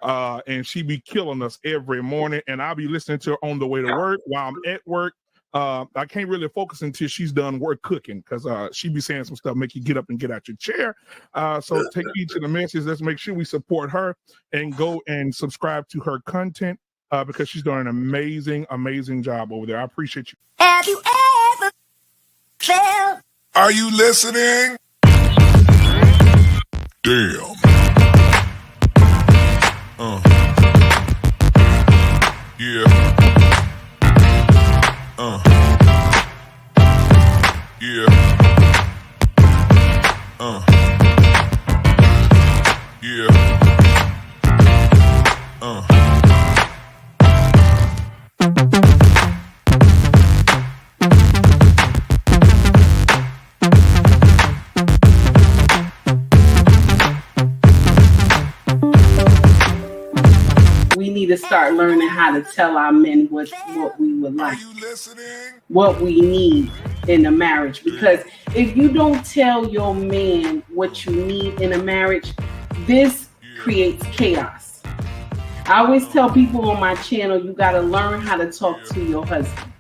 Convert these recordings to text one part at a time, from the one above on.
And she be killing us every morning. And I'll be listening to her on the way to work while I'm at work. I can't really focus until she's done work cooking because she be saying some stuff make you get up and get out your chair. So take heed to the message. Let's make sure we support her and go and subscribe to her content because she's doing an amazing job over there. I appreciate you. Have you ever felt? Are you listening? Damn. Yeah. Yeah. Yeah. We need to start learning how to tell our men what we would like, what we need in a marriage. Because if you don't tell your man what you need in a marriage, this creates chaos. I always tell people on my channel, you got to learn how to talk to your husband.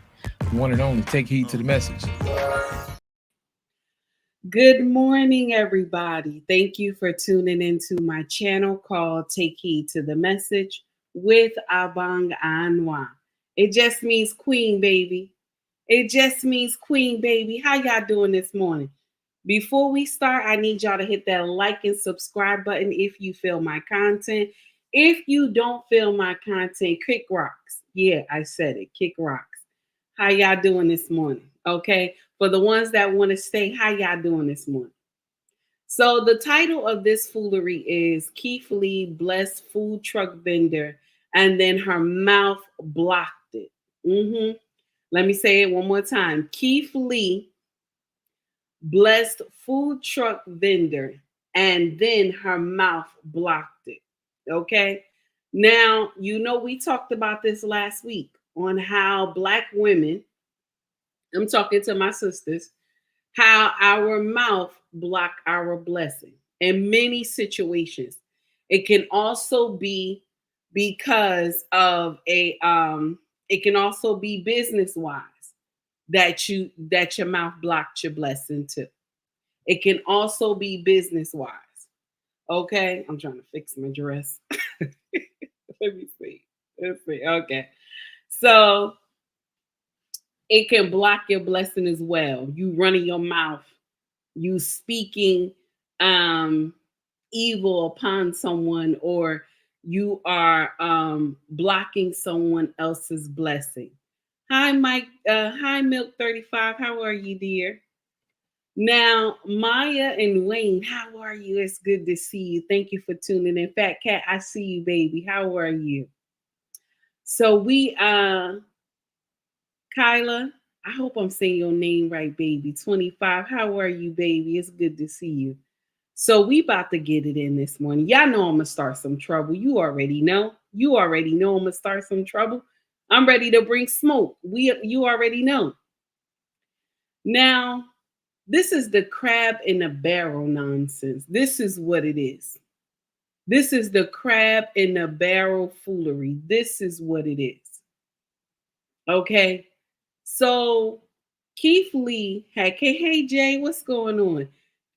One and only, take heed to the message. Good morning, everybody. Thank you for tuning into my channel called Take Heed to the Message with Abang Anwar. It just means queen, baby. It just means queen, baby. How y'all doing this morning? Before we start, I need y'all to hit that like and subscribe button if you feel my content. If you don't feel my content, kick rocks. Yeah, I said it. Kick rocks. How y'all doing this morning? Okay. For the ones that want to stay, how y'all doing this morning? So the title of this foolery is Keith Lee blessed food truck vendor and then her mouth blocked it. Let me say it one more time. Keith Lee blessed food truck vendor and then her mouth blocked it. Okay. Now, you know, we talked about this last week on how Black women, I'm talking to my sisters, how our mouth block our blessing in many situations. It can also be because of it can also be business wise that your mouth blocked your blessing too. It can also be business wise. Okay, I'm trying to fix my dress. Let me see. Let's see. Okay, so it can block your blessing as well. You running your mouth, you speaking evil upon someone, or you are blocking someone else's blessing. Hi, Mike. Hi, Milk 35. How are you, dear? Now, Maya and Wayne, how are you? It's good to see you. Thank you for tuning in. Fat Cat, I see you, baby. How are you? So we, Kyla, I hope I'm saying your name right, baby. 25. How are you, baby? It's good to see you. So we about to get it in this morning. Y'all know I'm going to start some trouble. You already know. You already know I'm going to start some trouble. I'm ready to bring smoke. You already know. Now, this is the crab in a barrel nonsense. This is what it is. This is the crab in a barrel foolery. This is what it is. Okay. So Keith Lee had, hey Jay, what's going on?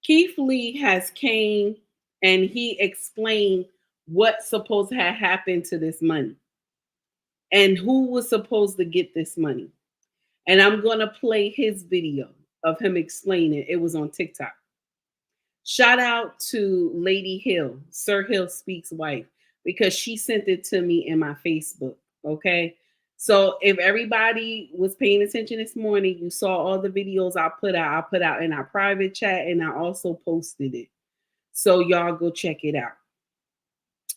Keith Lee has came and he explained what's supposed to have happened to this money and who was supposed to get this money. And I'm going to play his video of him explaining. It was on TikTok. Shout out to Lady Hill, Sir Hill Speaks wife, because she sent it to me in my Facebook. Okay. So if everybody was paying attention this morning, you saw all the videos I put out in our private chat, and I also posted it. So y'all go check it out.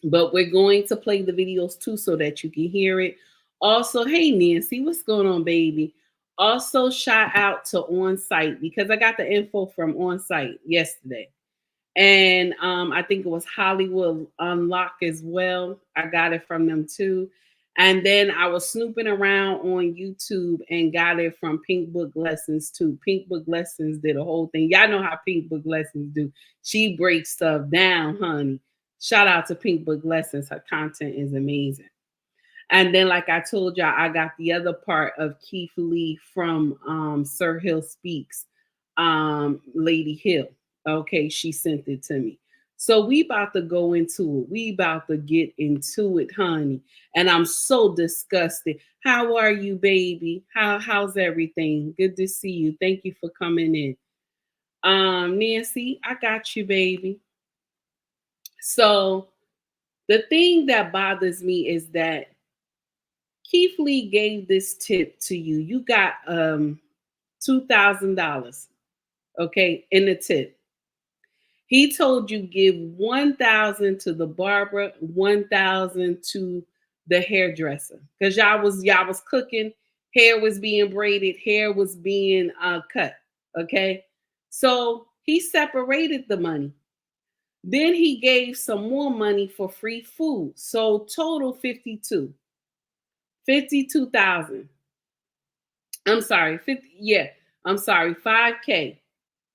But we're going to play the videos too so that you can hear it. Also, hey Nancy, what's going on, baby? Also, shout out to On Site because I got the info from On Site yesterday. And I think it was Hollywood Unlock as well. I got it from them too. And then I was snooping around on YouTube and got it from Pink Book Lessons too. Pink Book Lessons did a whole thing. Y'all know how Pink Book Lessons do. She breaks stuff down, honey. Shout out to Pink Book Lessons. Her content is amazing. And then, like I told y'all, I got the other part of Keith Lee from Sir Hill Speaks, Lady Hill. Okay, she sent it to me. So we about to go into it. We about to get into it, honey. And I'm so disgusted. How are you, baby? How's everything? Good to see you. Thank you for coming in. Nancy, I got you, baby. So the thing that bothers me is that Keith Lee gave this tip to you. You got $2,000, okay, in the tip. He told you give 1,000 to the barber, 1,000 to the hairdresser, because y'all was cooking, hair was being braided, hair was being cut. Okay, so he separated the money. Then he gave some more money for free food. So total 52,000. I'm sorry, 50. Yeah, I'm sorry, 5K.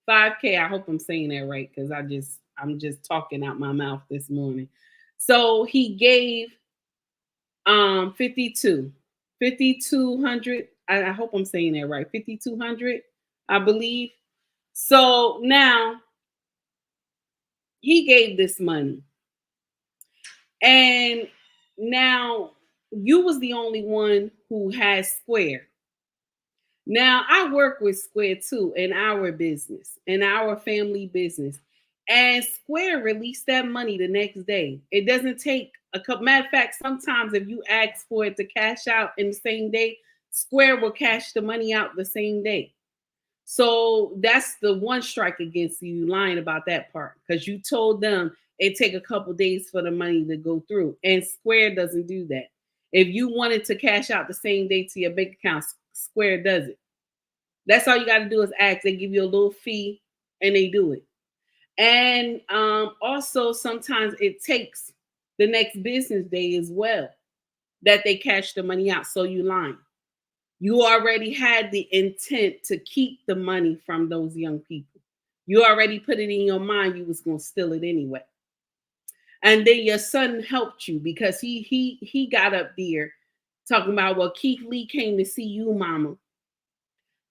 5K. I hope I'm saying that right, because I'm just talking out my mouth this morning. So he gave 5,200. I hope I'm saying that right. 5,200, I believe. So now he gave this money. And now you was the only one who has Square. Now I work with Square too in our business, in our family business. And Square released that money the next day. It doesn't take a couple. Matter of fact, sometimes if you ask for it to cash out in the same day, Square will cash the money out the same day. So that's the one strike against you lying about that part, because you told them it take a couple days for the money to go through, and Square doesn't do that. If you wanted to cash out the same day to your bank account, Square does it. That's all you got to do is ask. They give you a little fee and they do it. And also sometimes it takes the next business day as well that they cash the money out. So you lying. You already had the intent to keep the money from those young people. You already put it in your mind you was going to steal it anyway. And then your son helped you because he got up there talking about, well, Keith Lee came to see you, mama.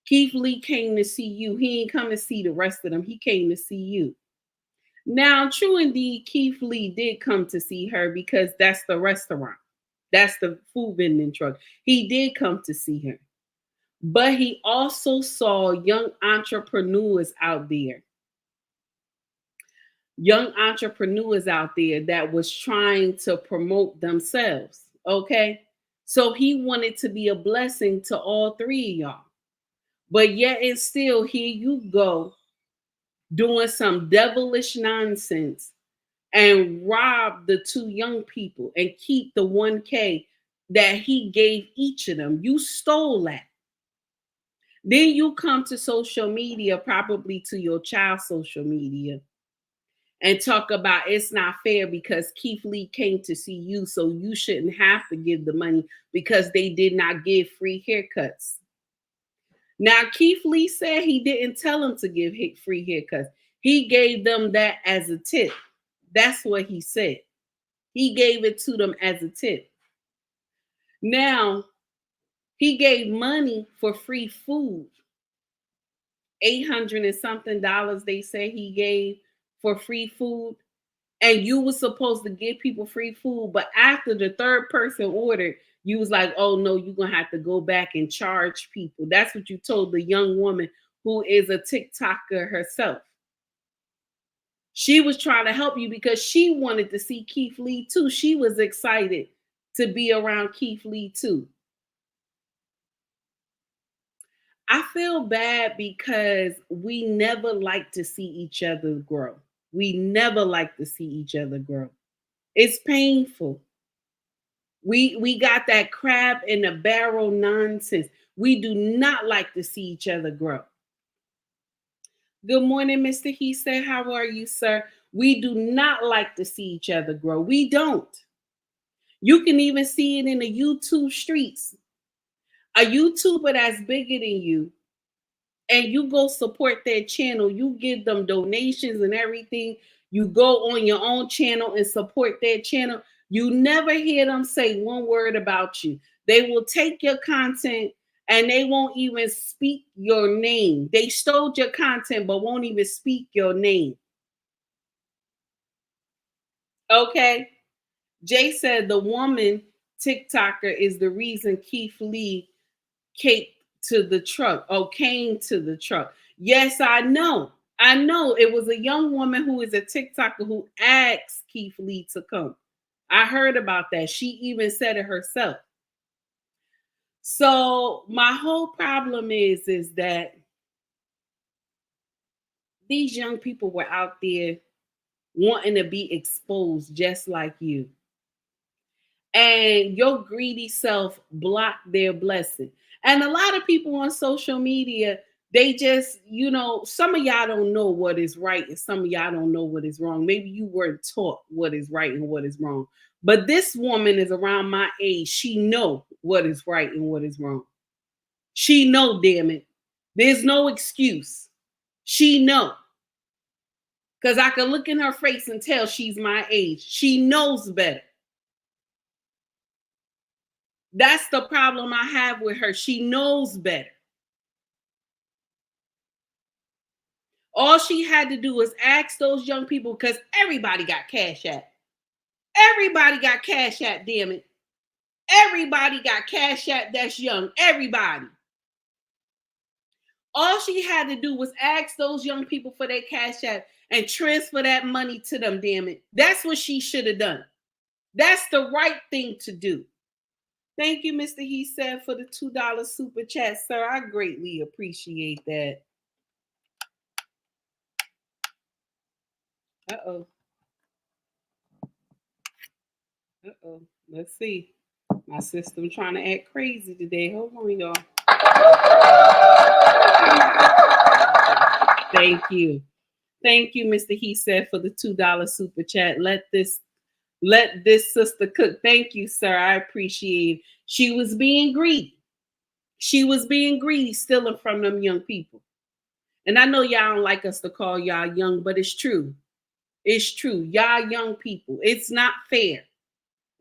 Keith Lee came to see you. He ain't come to see the rest of them. He came to see you. Now, true indeed, Keith Lee did come to see her because that's the restaurant. That's the food vending truck. He did come to see her. But he also saw young entrepreneurs out there. Young entrepreneurs out there that was trying to promote themselves. Okay. So he wanted to be a blessing to all three of y'all. But yet and still, here you go doing some devilish nonsense and rob the two young people and keep the 1K that he gave each of them. You stole that. Then you come to social media, probably to your child's social media, and talk about it's not fair because Keith Lee came to see you, so you shouldn't have to give the money because they did not give free haircuts. Now, Keith Lee said he didn't tell them to give free haircuts. He gave them that as a tip. That's what he said. He gave it to them as a tip. Now, he gave money for free food. $800 and something they say he gave for free food. And you were supposed to give people free food. But after the third person ordered, you was like, oh, no, you're going to have to go back and charge people. That's what you told the young woman who is a TikToker herself. She was trying to help you because she wanted to see Keith Lee too. She was excited to be around Keith Lee too. I feel bad because we never like to see each other grow. We never like to see each other grow. It's painful. We got that crab in the barrel nonsense. We do not like to see each other grow. Good morning, Mr. He said, how are you, sir? We do not like to see each other grow. We don't. You can even see it in the YouTube streets. A YouTuber that's bigger than you, and you go support their channel, you give them donations and everything, You go on your own channel and support their channel. You never hear them say one word about you. They will take your content and they won't even speak your name. They stole your content but won't even speak your name. Okay. Jay said the woman TikToker is the reason Keith Lee came to the truck. Yes, I know. It was a young woman who is a TikToker who asked Keith Lee to come. I heard about that. She even said it herself. So my whole problem is that these young people were out there wanting to be exposed just like you. And your greedy self blocked their blessing. And a lot of people on social media, they just, some of y'all don't know what is right and some of y'all don't know what is wrong. Maybe you weren't taught what is right and what is wrong. But this woman is around my age. She know what is right and what is wrong. She know, damn it. There's no excuse. She know. Because I can look in her face and tell she's my age. She knows better. That's the problem I have with her. She knows better. All she had to do was ask those young people, because everybody got Cash App. Everybody got Cash App, damn it. Everybody got Cash App that's young. Everybody. All she had to do was ask those young people for their Cash App and transfer that money to them, damn it. That's what she should have done. That's the right thing to do. Thank you, Mr. He said, for the $2 super chat, sir. I greatly appreciate that. Uh-oh. Let's see. My system trying to act crazy today. Hold on, y'all. Thank you. Thank you, Mr. He said, for the $2 super chat. Let this sister cook. Thank you, sir. I appreciate it. She was being greedy. Stealing from them young people. And I know y'all don't like us to call y'all young, but it's true. It's true. Y'all young people. It's not fair.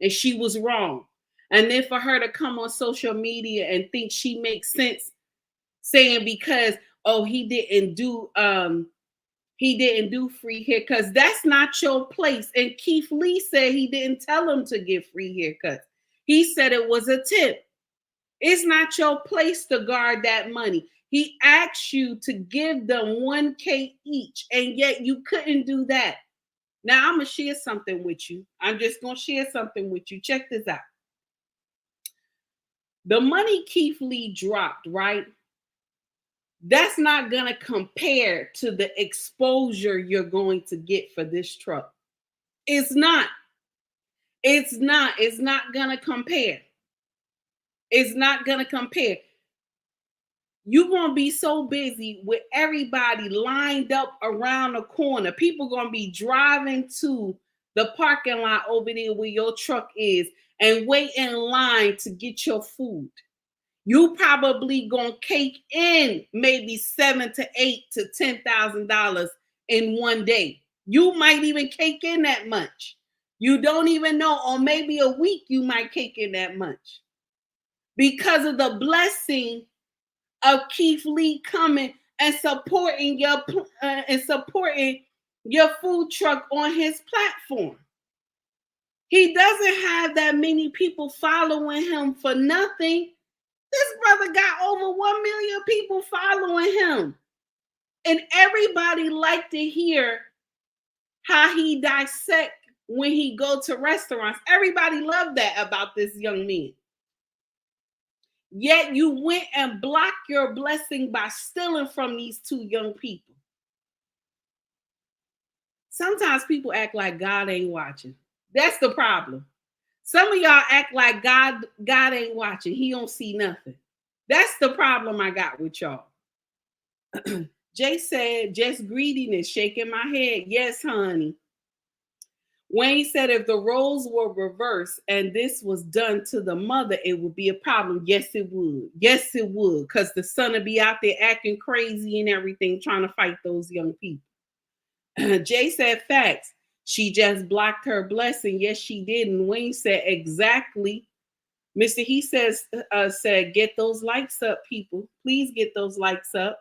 And she was wrong. And then for her to come on social media and think she makes sense, saying because, he didn't do free hair, because that's not your place. And Keith Lee said he didn't tell him to give free haircuts. He said it was a tip. It's not your place to guard that money. He asked you to give them $1,000 each, and yet you couldn't do that. Now I'm going to share something with you. I'm just going to share something with you. Check this out. The money Keith Lee dropped, right? That's not going to compare to the exposure you're going to get for this truck. It's not. It's not going to compare. It's not going to compare. You're going to be so busy with everybody lined up around the corner. People going to be driving to the parking lot over there where your truck is and wait in line to get your food. You probably gonna cake in maybe $7,000 to $8,000 to $10,000 in one day. You might even cake in that much. You don't even know, or maybe a week you might cake in that much because of the blessing of Keith Lee coming and supporting your food truck on his platform. He doesn't have that many people following him for nothing. This brother got over 1 million people following him. And everybody like to hear how he dissect when he go to restaurants. Everybody loved that about this young man. Yet you went and blocked your blessing by stealing from these two young people. Sometimes people act like God ain't watching. That's the problem. Some of y'all act like God ain't watching. He don't see nothing. That's the problem I got with y'all. Jay said, just greediness, shaking my head. Yes, honey. Wayne said, if the roles were reversed and this was done to the mother, it would be a problem. Yes, it would. Yes, it would. Because the son would be out there acting crazy and everything, trying to fight those young people. Jay said facts. She just blocked her blessing. Yes, she did. And Wayne said exactly. Mr. He said, get those likes up, people. Please get those likes up.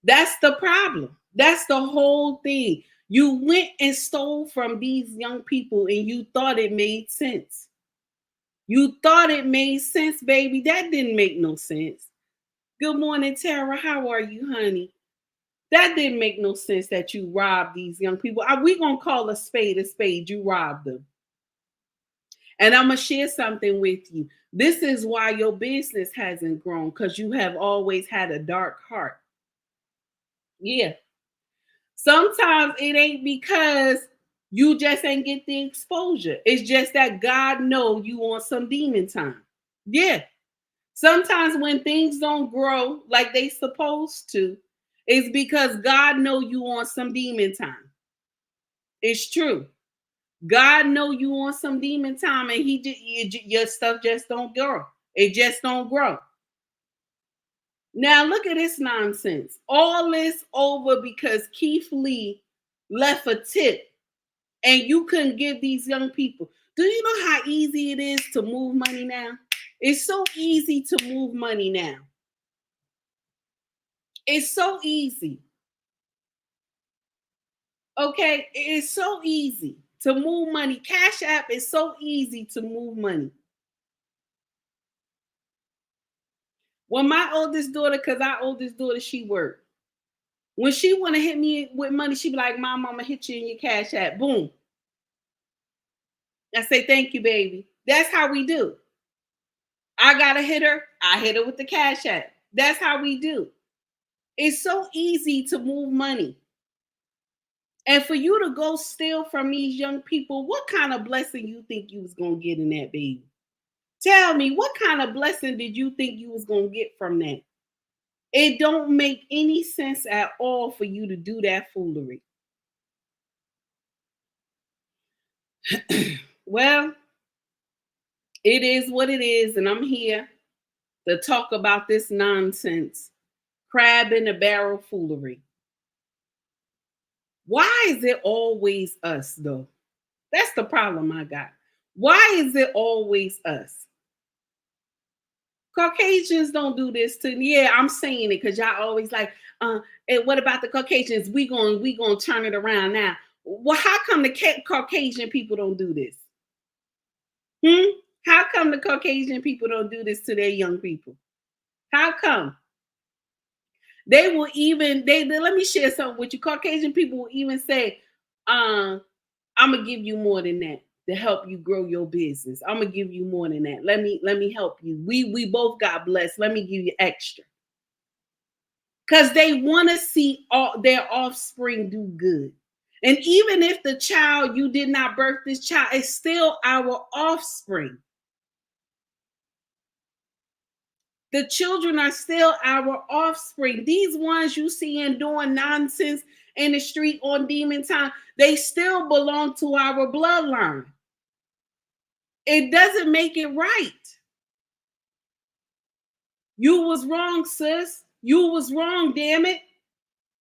That's the problem. That's the whole thing. You went and stole from these young people and you thought it made sense. You thought it made sense, baby. That didn't make no sense. Good morning, Tara. How are you, honey? That didn't make no sense that you robbed these young people. We going to call a spade a spade. You robbed them. And I'm going to share something with you. This is why your business hasn't grown, because you have always had a dark heart. Yeah. Sometimes it ain't because you just ain't get the exposure. It's just that God know you on some demon time. Yeah. Sometimes when things don't grow like they supposed to, it's because God know you on some demon time. It's true. God know you on some demon time, and your stuff just don't grow. It just don't grow. Now look at this nonsense. All this over because Keith Lee left a tip, and you couldn't give these young people. Do you know how easy it is to move money now? It's so easy to move money now. It's so easy. Okay, it's so easy to move money. Cash App is so easy to move money. When my oldest daughter, because our oldest daughter, she worked. When she want to hit me with money, she be like, Mom, I'm going to hit you in your Cash App. Boom. I say, thank you, baby. That's how we do. I got to hit her. I hit her with the Cash App. That's how we do. It's so easy to move money. And for you to go steal from these young people, what kind of blessing you think you was going to get in that, baby? Tell me, what kind of blessing did you think you was going to get from that? It don't make any sense at all for you to do that foolery. Well, it is what it is, and I'm here to talk about this nonsense. Crab in the barrel foolery. Why is it always us, though? That's the problem I got. Why is it always us? Caucasians don't do this to me. Yeah, I'm saying it because y'all always like, and what about the Caucasians? We gonna turn it around now. Well, how come the Caucasian people don't do this? How come the Caucasian people don't do this to their young people? How come? They will even, let me share something with you. Caucasian people will even say, I'm going to give you more than that to help you grow your business. I'm going to give you more than that. Let me help you. We both got blessed. Let me give you extra. Because they want to see their offspring do good. And even if the child, you did not birth this child, it's still our offspring. The children are still our offspring. These ones you see and doing nonsense in the street on demon time, they still belong to our bloodline. It doesn't make it right. You was wrong, sis. You was wrong, damn it.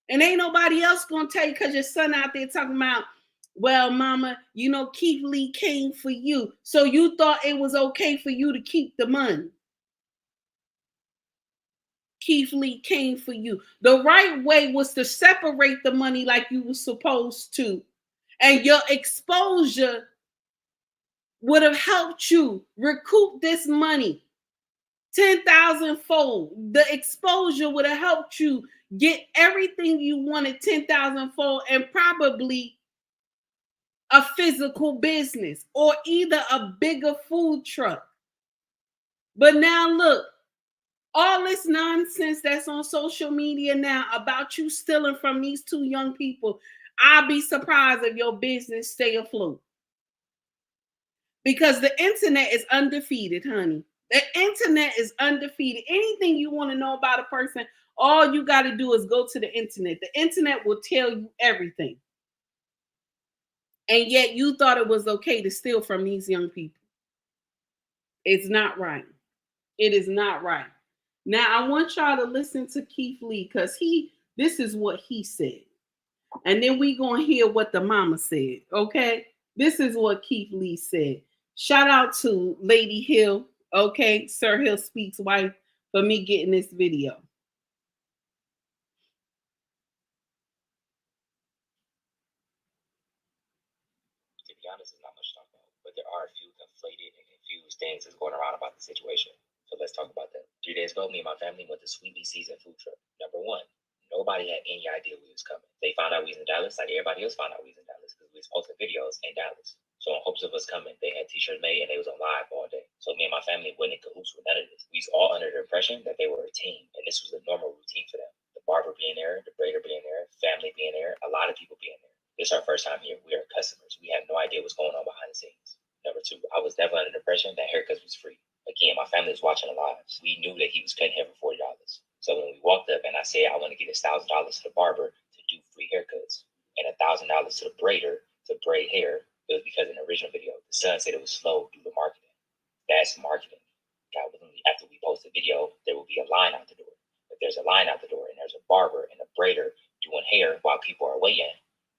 And ain't nobody else gonna tell you because your son out there talking about, well, mama, you know, Keith Lee came for you. So you thought it was okay for you to keep the money. Keith Lee came for you. The right way was to separate the money like you were supposed to. And your exposure would have helped you recoup this money 10,000-fold. The exposure would have helped you get everything you wanted 10,000-fold, and probably a physical business or either a bigger food truck. But now look, all this nonsense that's on social media now about you stealing from these two young people, I'll be surprised if your business stay afloat. Because the internet is undefeated, honey. The internet is undefeated. Anything you want to know about a person, all you got to do is go to the internet. The internet will tell you everything. And yet you thought it was okay to steal from these young people. It's not right. It is not right. Now, I want y'all to listen to Keith Lee because this is what he said. And then we gonna hear what the mama said. Okay, this is what Keith Lee said. Shout out to Lady Hill, okay, Sir Hill Speaks wife, for me getting this video. To be honest, there's not much to talk about, but there are a few conflated and confused things that's going around about the situation. So let's talk about that. 3 days ago, me and my family went to Sweetly Seasoned Food Truck. Number one, nobody had any idea we was coming. They found out we was in Dallas, like everybody else found out we was in Dallas, because we was posting videos in Dallas. So in hopes of us coming, they had t-shirts made and they was on live all day. So me and my family went in cahoots with none of this. We was all under the impression that they were a team, and this was a normal routine for them. The barber being there, the braider being there, family being there, a lot of people being there. This is our first time here. We are customers. We have no idea what's going on behind the scenes. Number two, I was never under the impression that haircuts was free. Again, my family was watching the lives. We knew that he was cutting hair for $40. So when we walked up and I said I want to give $1,000 to the barber to do free haircuts and $1,000 to the braider to braid hair, it was because in the original video, the son said it was slow due to marketing. That's marketing. God willing, after we post the video, there will be a line out the door. If there's a line out the door and there's a barber and a braider doing hair while people are waiting,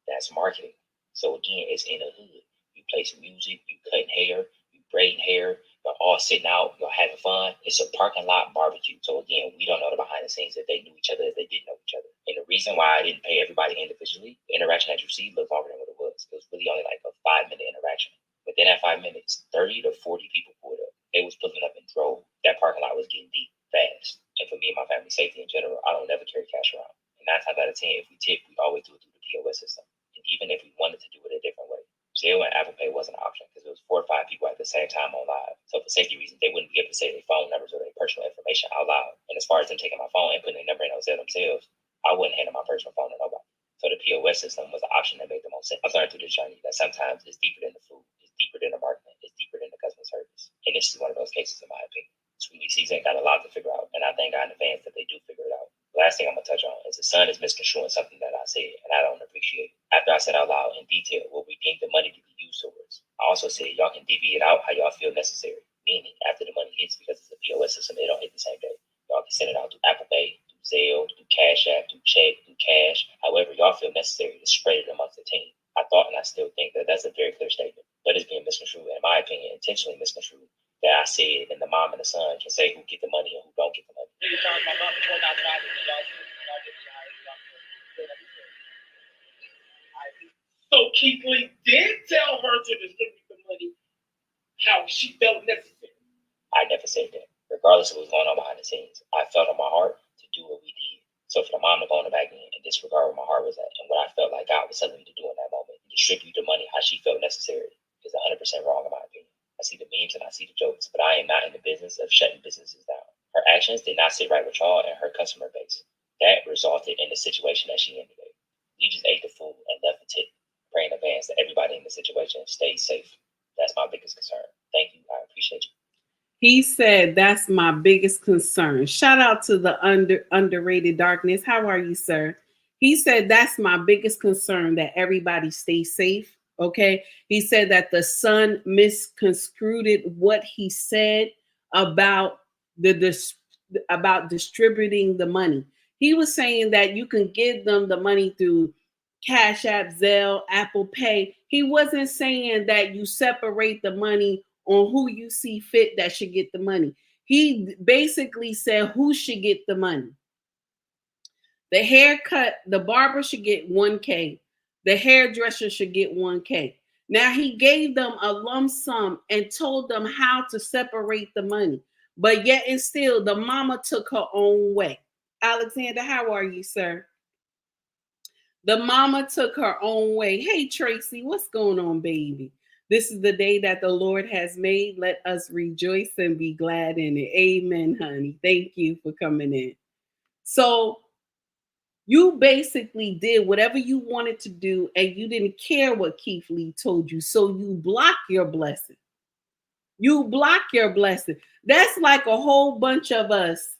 that's marketing. So again, it's in the hood. You play some music, you cutting hair, you braiding hair, you're all sitting out, you're having fun. It's a parking lot barbecue. So again, we don't know the behind the scenes if they knew each other, if they didn't know each other. And the reason why I didn't pay everybody individually, the interaction that you see looked longer than what it was. It was really only like a 5-minute interaction. Within that 5 minutes, 30 to 40 people pulled up. They was pulling up and drove. That parking lot was getting deep fast. And for me and my family's safety in general, I don't never carry cash around. And 9 times out of 10, if we tip, we always do it through the POS system. And even if we wanted to do it a different way, Zelle and Apple Pay wasn't an option because it was 4 or 5 people at the same time on live. So for safety reasons, they wouldn't be able to say their phone numbers or their personal information out loud. And as far as them taking my phone and putting their number in on Zelle themselves, I wouldn't hand my personal phone to nobody. So the POS system was the option that made the most sense. I've learned through this journey that sometimes it's deeper than the food, it's deeper than the marketing, it's deeper than the customer service. And this is one of those cases, in my opinion. Sweetly Seasoned got a lot to figure out, and I thank God in advance that they do figure it out. The last thing I'm going to touch on is the son is misconstruing something that I said, and I don't appreciate it. After I said out loud in detail what we deemed the money to be used towards, I also said y'all can divvy it out how y'all feel necessary, meaning after the money hits, because it's a POS system, it don't hit the same day. Y'all can send it out through Apple Pay, through Zelle, through Cash App, through check, through cash, however y'all feel necessary to spread it amongst the team. I thought and I still think that that's a very clear statement, but it's being misconstrued, in my opinion, intentionally misconstrued. That I said, and the mom and the son can say who get the money and who don't get the money. So Keith Lee did tell her to distribute the money how she felt necessary. I never said that. Regardless of what's going on behind the scenes, I felt in my heart to do what we did. So for the mom to go on the back end and disregard where my heart was at and what I felt like God was telling me to do in that moment, distribute the money how she felt necessary, is 100% wrong in my opinion. I see the memes and I see the jokes, but I am not in the business of shutting businesses down. Her actions did not sit right with y'all and her customer base. That resulted in the situation that she ended up. We just ate the food and left the tip. Pray in advance that everybody in the situation stays safe. That's my biggest concern. Thank you. I appreciate you. He said, that's my biggest concern. Shout out to the underrated darkness. How are you, sir? He said, that's my biggest concern, that everybody stay safe. Okay. He said that the son misconstrued what he said about about distributing the money. He was saying that you can give them the money through Cash App, Zelle, Apple Pay. He wasn't saying that you separate the money on who you see fit that should get the money. He basically said who should get the money. The haircut, the barber should get $1K. The hairdresser should get $1K. Now he gave them a lump sum and told them how to separate the money. But yet and still, the mama took her own way. Alexander, how are you, sir? The mama took her own way. Hey, Tracy, what's going on, baby? This is the day that the Lord has made. Let us rejoice and be glad in it. Amen, honey. Thank you for coming in. So you basically did whatever you wanted to do, and you didn't care what Keith Lee told you. So you block your blessing. You block your blessing. That's like a whole bunch of us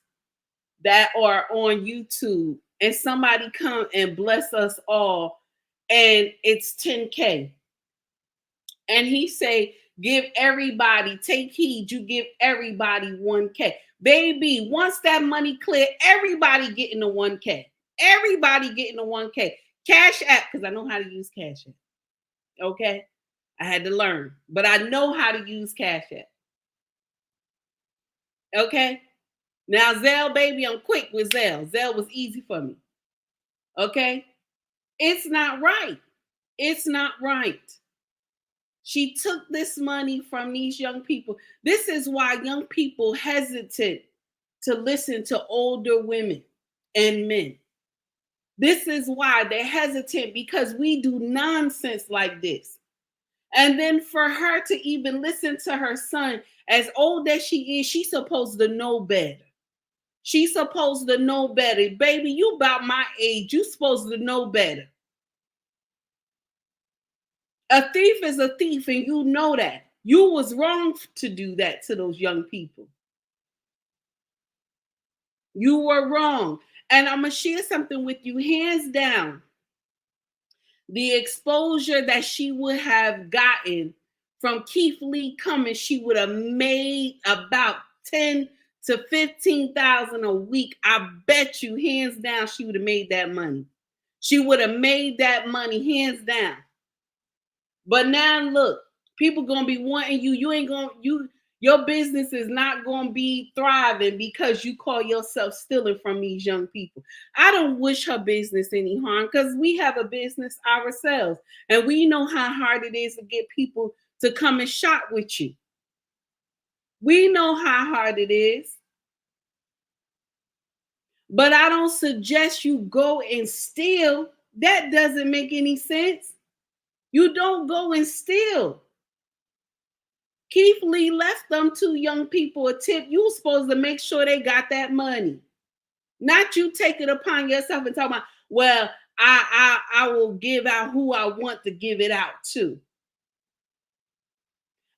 that are on YouTube and somebody come and bless us all and it's 10K. And he say, give everybody, take heed, you give everybody 1K. Baby, once that money clear, everybody getting the 1K. Everybody getting the 1K. Cash App, because I know how to use Cash App. Okay? I had to learn, but I know how to use Cash App. Okay? Now, Zelle, baby, I'm quick with Zelle. Zelle was easy for me. Okay? It's not right. It's not right. She took this money from these young people. This is why young people hesitate to listen to older women and men. This is why they're hesitant, because we do nonsense like this. And then for her to even listen to her son, as old as she is, she's supposed to know better. She's supposed to know better. Baby, you about my age. You supposed to know better. A thief is a thief, and you know that. You was wrong to do that to those young people. You were wrong. And I'm going to share something with you. Hands down, the exposure that she would have gotten from Keith Lee coming, she would have made about 10 to 15,000 a week. I bet you, hands down, she would have made that money. She would have made that money, hands down. But now look, people gonna be wanting you. Your business is not gonna be thriving because you call yourself stealing from these young people. I don't wish her business any harm, because we have a business ourselves, and we know how hard it is to get people to come and shop with you. We know how hard it is. But I don't suggest you go and steal. That doesn't make any sense. You don't go and steal. Keith Lee left them two young people a tip. You were supposed to make sure they got that money. Not you take it upon yourself and talk about, well, I will give out who I want to give it out to.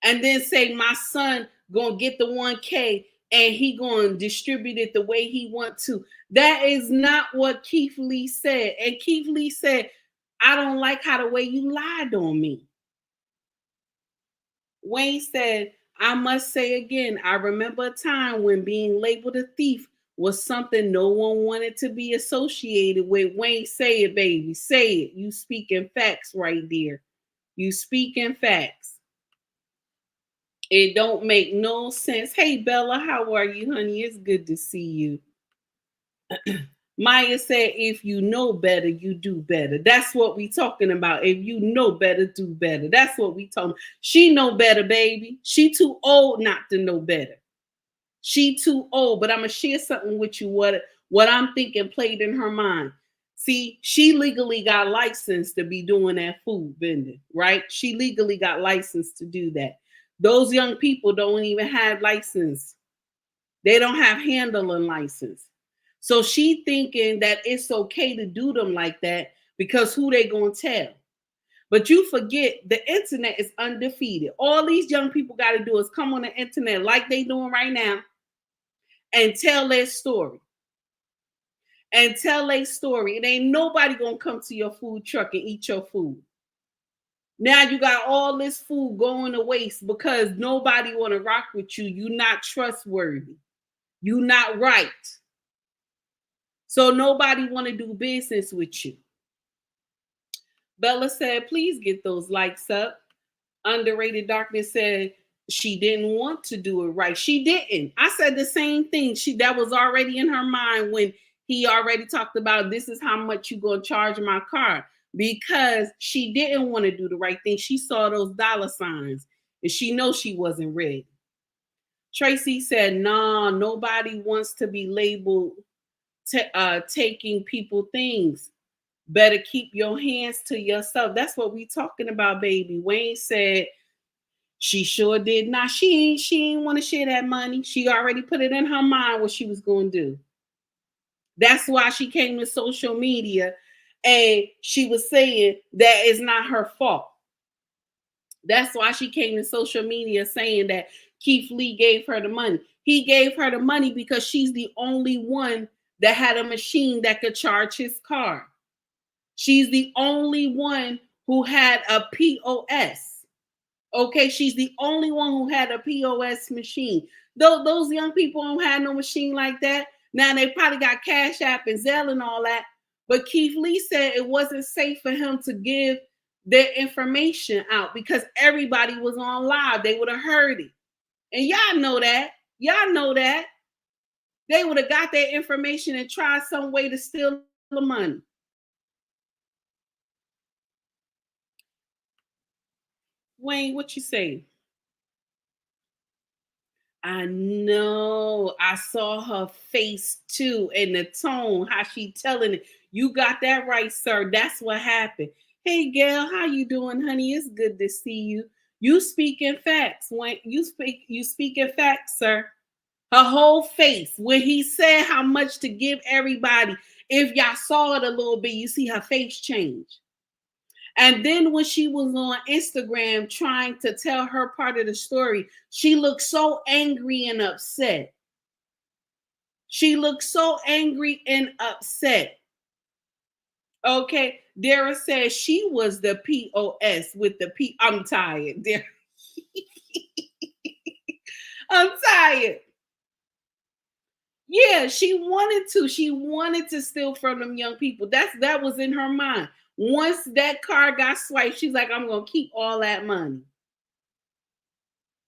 And then say my son gonna get the 1K and he gonna distribute it the way he want to. That is not what Keith Lee said. And Keith Lee said, I don't like how the way you lied on me. Wayne said, I must say again, I remember a time when being labeled a thief was something no one wanted to be associated with. Wayne, say it, baby. Say it. You speaking facts right there. You speaking facts. It don't make no sense. Hey, Bella, how are you, honey? It's good to see you. Maya said, if you know better, you do better. That's what we talking about. If you know better, do better. That's what we talking about. She know better, baby. She too old not to know better. She too old. But I'm going to share something with you, what I'm thinking played in her mind. See, she legally got licensed to be doing that food vending, right? She legally got licensed to do that. Those young people don't even have license. They don't have handling license. So she thinking that it's okay to do them like that because who they gonna tell? But you forget the internet is undefeated. All these young people got to do is come on the internet like they doing right now and tell their story. And tell their story. It ain't nobody gonna come to your food truck and eat your food. Now you got all this food going to waste because nobody want to rock with you. You're not trustworthy. You're not right. So nobody want to do business with you. Bella said, please get those likes up. Underrated Darkness said she didn't want to do it right. She didn't. I said the same thing. That was already in her mind when he already talked about this is how much you gonna charge my car, because she didn't want to do the right thing. She saw those dollar signs and she knows she wasn't ready. Tracy said, nah, nobody wants to be labeled taking people things. Better keep your hands to yourself. That's what we talking about, baby. Wayne said she sure did not. She ain't want to share that money. She already put it in her mind what she was going to do. That's why she came to social media and she was saying that it's not her fault. That's why she came to social media saying that Keith Lee gave her the money. He gave her the money because she's the only one that had a machine that could charge his car. She's the only one who had a POS. Okay, she's the only one who had a POS machine. Those young people don't have no machine like that. Now they probably got Cash App and Zelle and all that, But Keith Lee said it wasn't safe for him to give their information out because everybody was on live. They would have heard it. And y'all know that. Y'all know that. They would have got their information and tried some way to steal the money. Wayne, what you say? I know. I saw her face too, and the tone, how she telling it. You got that right, sir. That's what happened. Hey, Gail, how you doing, honey? It's good to see you. You speaking facts. When you speaking facts, sir. Her whole face. When he said how much to give everybody, if y'all saw it a little bit, you see her face change. And then when she was on Instagram trying to tell her part of the story, she looked so angry and upset. She looked so angry and upset. Okay, Dara says she was the POS with the P. I'm tired. Dara. I'm tired. Yeah, she wanted to. She wanted to steal from them young people. That was in her mind. Once that card got swiped, she's like, I'm going to keep all that money.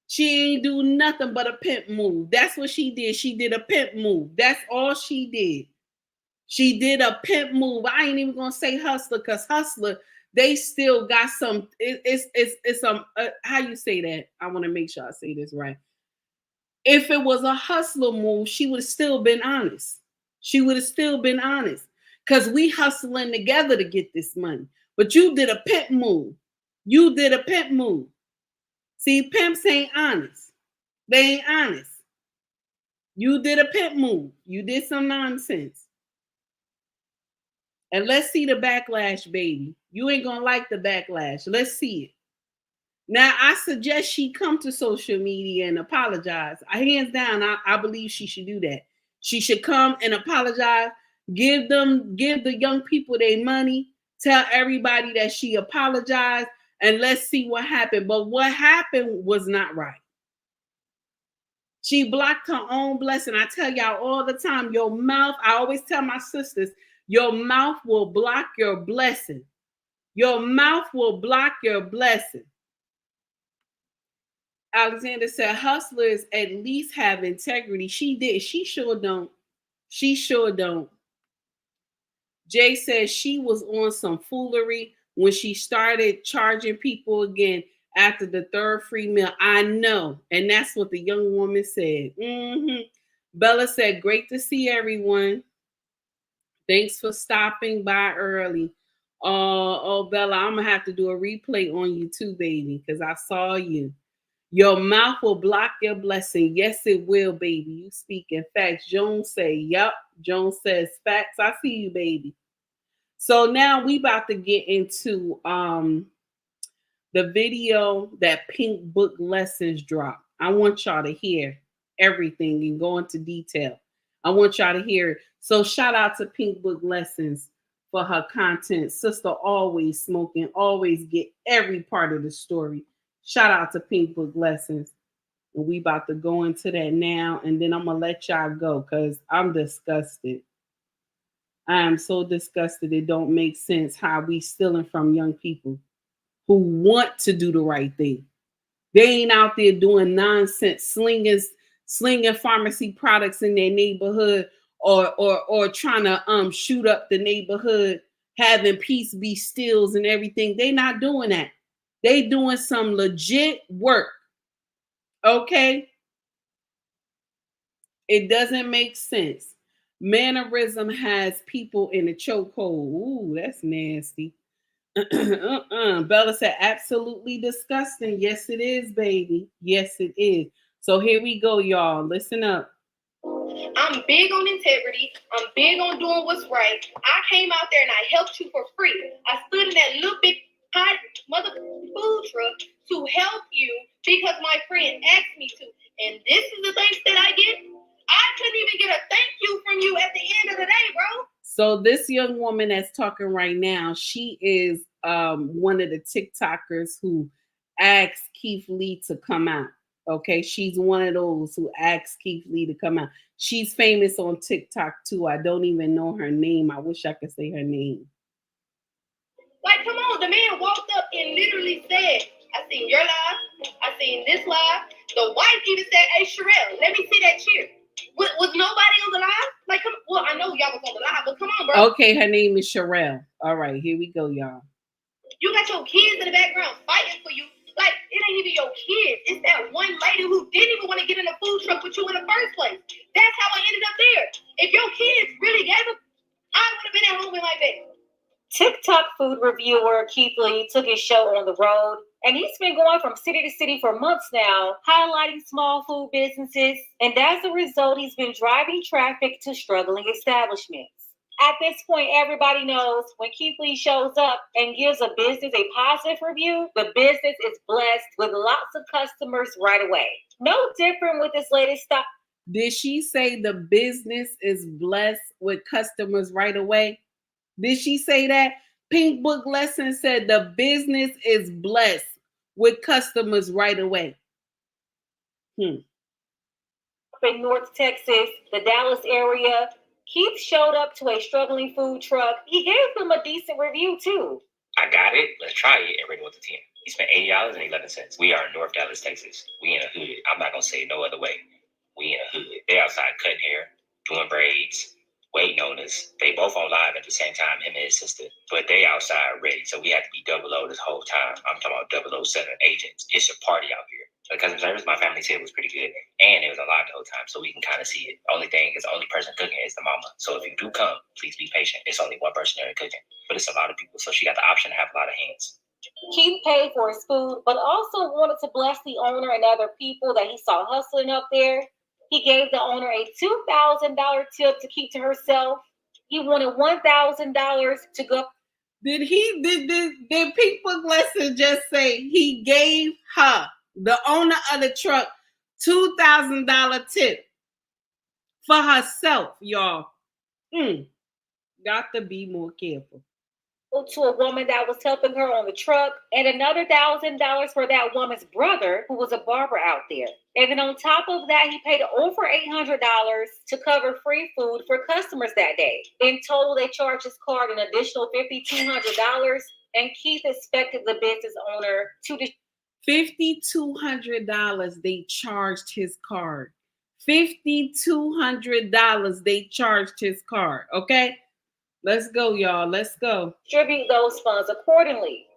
She ain't do nothing but a pimp move. That's what she did. She did a pimp move. That's all she did. She did a pimp move. I ain't even going to say hustler because hustler, they still got some, it's some, how you say that? I want to make sure I say this right. If it was a hustler move, she would have still been honest. She would have still been honest. Because we hustling together to get this money. But you did a pimp move. You did a pimp move. See, pimps ain't honest. They ain't honest. You did a pimp move. You did some nonsense. And let's see the backlash, baby. You ain't going to like the backlash. Let's see it. Now, I suggest she come to social media and apologize. Hands down, I believe she should do that. She should come and apologize. Give the young people their money. Tell everybody that she apologized. And let's see what happened. But what happened was not right. She blocked her own blessing. I tell y'all all the time, your mouth, I always tell my sisters, your mouth will block your blessing. Your mouth will block your blessing. Alexander said, hustlers at least have integrity. She did. She sure don't. She sure don't. Jay says she was on some foolery when she started charging people again after the third free meal. I know. And that's what the young woman said. Bella said, great to see everyone. Thanks for stopping by early. Oh, Bella, I'm going to have to do a replay on you too, baby, because I saw you. Your mouth will block your blessing. Yes, it will, baby. You speaking facts. Jones say, yep. Jones says facts. I see you, baby. So now we about to get into the video that Pink Book Lessons dropped. I want y'all to hear everything and go into detail. I want y'all to hear it. So shout out to Pink Book Lessons for her content. Sister always smoking, always get every part of the story. Shout out to Pink Book Lessons. And we about to go into that now. And then I'm going to let y'all go because I'm disgusted. I am so disgusted. It don't make sense how we stealing from young people who want to do the right thing. They ain't out there doing nonsense, slinging pharmacy products in their neighborhood or trying to shoot up the neighborhood, having peace be stills and everything. They not doing that. They doing some legit work. Okay? It doesn't make sense. Mannerism has people in a chokehold. Ooh, that's nasty. Bella said, absolutely disgusting. Yes, it is, baby. Yes, it is. So here we go, y'all. Listen up. I'm big on integrity. I'm big on doing what's right. I came out there and I helped you for free. I stood in that little big hot motherfucking food truck to help you because my friend asked me to. And this is the thanks that I get. I couldn't even get a thank you from you at the end of the day, bro. So this young woman that's talking right now, she is one of the TikTokers who asked Keith Lee to come out. Okay, she's one of those who asked Keith Lee to come out. She's famous on TikTok too. I don't even know her name. I wish I could say her name. Like, come on, the man walked up and literally said, I seen your live, I seen this live. The wife even said, hey, Sherelle, let me see that cheer. Was nobody on the live? Like, come, well, I know y'all was on the live, but come on, bro. Okay, her name is Sherelle. All right, here we go, y'all. You got your kids in the background fighting for you. Like, it ain't even your kids. It's that one lady who didn't even want to get in the food truck with you in the first place. That's how I ended up there. If your kids really gave up, I would have been at home in my bed. TikTok food reviewer Keith Lee took his show on the road, and he's been going from city to city for months now, highlighting small food businesses, and as a result, he's been driving traffic to struggling establishments. At this point, everybody knows when Keith Lee shows up and gives a business a positive review, the business is blessed with lots of customers right away. No different with this latest stop. Did she say the business is blessed with customers right away? Did she say that? Pink Book Lesson said the business is blessed with customers right away. In North Texas, the Dallas area, Keith showed up to a struggling food truck. He gave them a decent review too. I got it. Let's try it. And rated 1 to 10. He spent $80.11. We are in North Dallas, Texas. We in a hood. I'm not gonna say it no other way. We in a hood. They outside cutting hair, doing braids, waiting on us. They both on live at the same time, him and his sister. But they outside ready, so we had to be 00 this whole time. I'm talking about 007 agents. It's a party out here. The customer service, my family said, was pretty good, and it was alive the whole time, so we can kind of see it. Only thing is, the only person cooking is the mama. So if you do come, please be patient. It's only one person there cooking, but it's a lot of people, so she got the option to have a lot of hands. Keith paid for his food, but also wanted to bless the owner and other people that he saw hustling up there. He gave the owner a $2,000 tip to keep to herself. He wanted $1,000 to go. Did Pink Book Lesson just say he gave her, the owner of the truck, $2,000 tip for herself, y'all? Got to be more careful. To a woman that was helping her on the truck, and another $1,000 for that woman's brother, who was a barber out there. And then on top of that, he paid over $800 to cover free food for customers that day. In total, they charged his card an additional $5,200, and Keith expected the business owner to $5,200 they charged his card. $5,200 they charged his card. Okay, let's go, y'all. Let's go. Distribute those funds accordingly.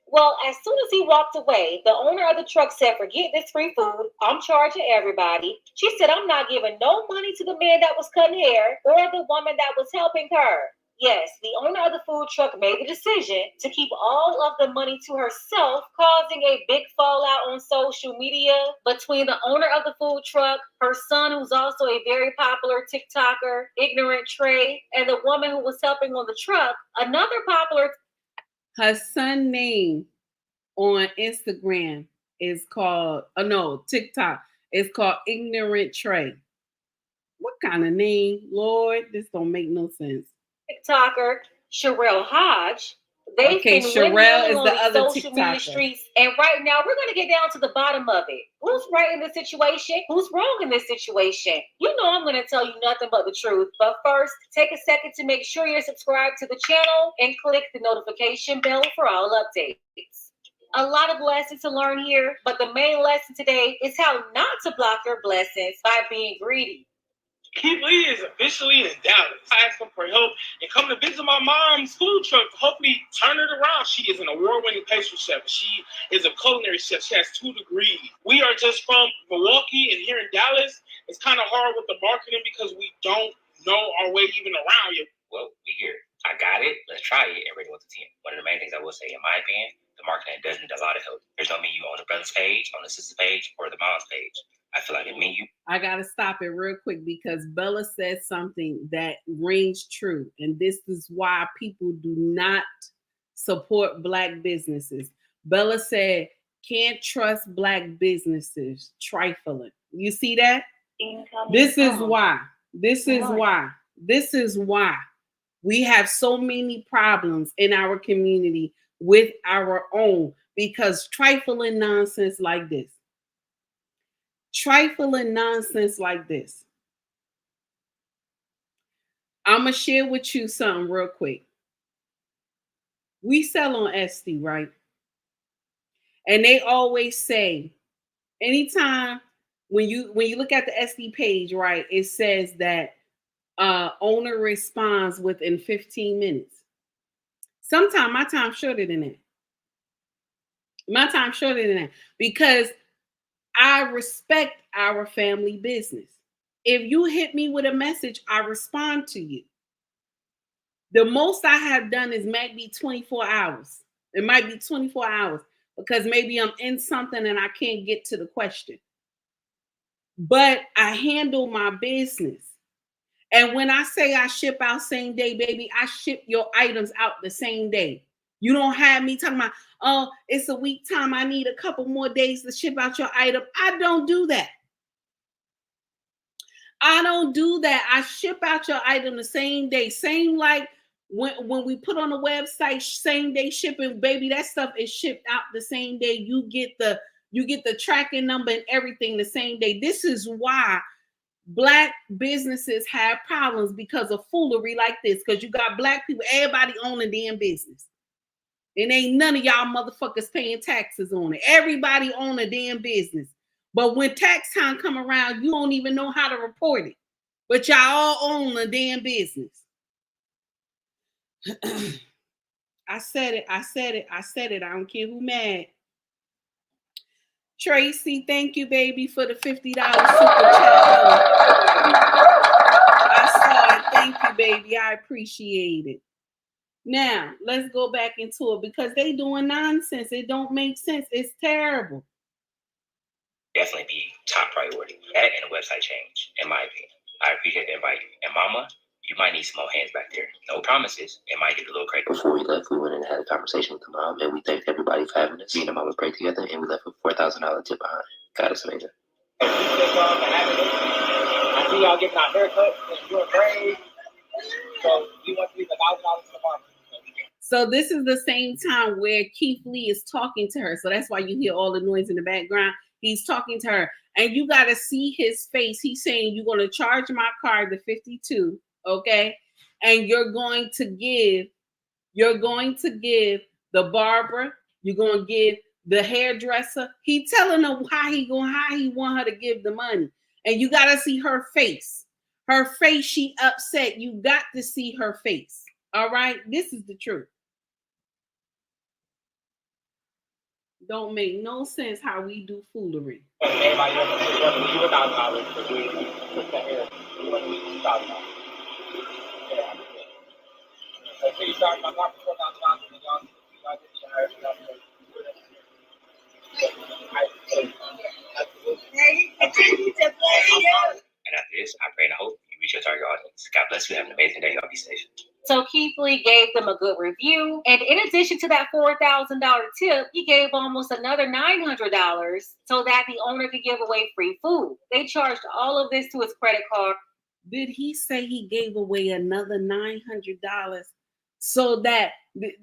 Well, as soon as he walked away, the owner of the truck said, forget this free food. I'm charging everybody. She said, I'm not giving no money to the man that was cutting hair or the woman that was helping her. Yes, the owner of the food truck made the decision to keep all of the money to herself, causing a big fallout on social media between the owner of the food truck, her son, who's also a very popular TikToker, Ignorant Trey, and the woman who was helping on the truck, another popular. Her son name on Instagram is called, TikTok. It's called Ignorant Trey. What kind of name, Lord? This don't make no sense. TikToker Sherelle Hodge. They've been Sherelle is on the other social media TikToker. streets, and right now we're going to get down to the bottom of it. Who's right in this situation? Who's wrong in this situation? You know I'm going to tell you nothing but the truth. But first, take a second to make sure you're subscribed to the channel and click the notification bell for all updates. A lot of lessons to learn here, but the main lesson today is how not to block your blessings by being greedy. Keith Lee is officially in Dallas. I asked him for help and come to visit my mom's food truck to hopefully turn it around. She is an award-winning pastry chef. She is a culinary chef. She has 2 degrees. We are just from Milwaukee, and here in Dallas, it's kind of hard with the marketing because we don't know our way even around you. Well, we here. I got it. Let's try it and rate it 1 to 10. One of the main things I will say, in my opinion, the marketing does need a lot of help. There's no menu on the brother's page, on the sister's page, or the mom's page. I feel like a menu. I gotta stop it real quick because Bella said something that rings true, and this is why people do not support Black businesses. Bella said, "Can't trust Black businesses, trifling." You see that? This is why. This is why. This is why we have so many problems in our community with our own, because trifling nonsense like this. trifling nonsense like this. I'm going to share with you something real quick. We sell on Etsy, right? And they always say, anytime when you look at the Etsy page, right, it says that owner responds within 15 minutes. Sometimes my time's shorter than that. My time's shorter than that because I respect our family business. If you hit me with a message, I respond to you. The most I have done is maybe 24 hours. It might be 24 hours because maybe I'm in something and I can't get to the question. But I handle my business. And when I say I ship out same day, baby, I ship your items out the same day. You don't have me talking about, oh, it's a week time. I need a couple more days to ship out your item. I don't do that. I don't do that. I ship out your item the same day. Same like when we put on the website, same day shipping, baby, that stuff is shipped out the same day. You get the tracking number and everything the same day. This is why Black businesses have problems because of foolery like this. Because you got Black people, everybody owning damn business. And ain't none of y'all motherfuckers paying taxes on it. Everybody own a damn business. But when tax time come around, you don't even know how to report it. But y'all all own a damn business. I said it. I don't care who mad. Tracy, thank you, baby, for the $50 super chat. I saw it. Thank you, baby. I appreciate it. Now, let's go back into it because they doing nonsense. It don't make sense. It's terrible. Definitely be top priority. That and the website change, in my opinion. I appreciate the invite. And Mama, you might need some more hands back there. No promises. It might get a little crazy. Before we left, we went and had a conversation with the mom, and we thanked everybody for having us. Me and the mama prayed together, and we left with $4,000 tip behind. God is amazing. I see y'all getting our haircut, doing braids. So we want to leave $1,000 to the mom. So this is the same time where Keith Lee is talking to her. So that's why you hear all the noise in the background. He's talking to her. And you got to see his face. He's saying, you're going to charge my card the $52, okay? And you're going to give the barber, you're going to give the hairdresser. He telling her how he want her to give the money. And you got to see her face. Her face, she upset. You got to see her face. All right? This is the truth. Don't make no sense how we do foolery. And after this, I pray and I hope you reach your target audience. God bless you. Have an amazing day. Y'all be safe. So Keith Lee gave them a good review. And in addition to that $4,000 tip, he gave almost another $900 so that the owner could give away free food. They charged all of this to his credit card. Did he say he gave away another $900? So that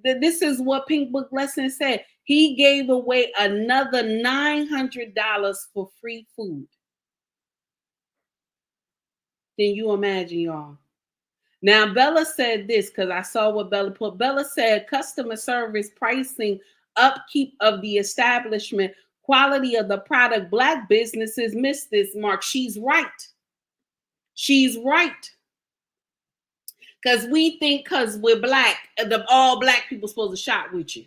this is what Pink Book Lesson said. He gave away another $900 for free food. Can you imagine, y'all? Now, Bella said this because I saw what Bella put. Bella said customer service, pricing, upkeep of the establishment, quality of the product. Black businesses miss this mark. She's right. She's right. Because we think because we're Black, all Black people supposed to shop with you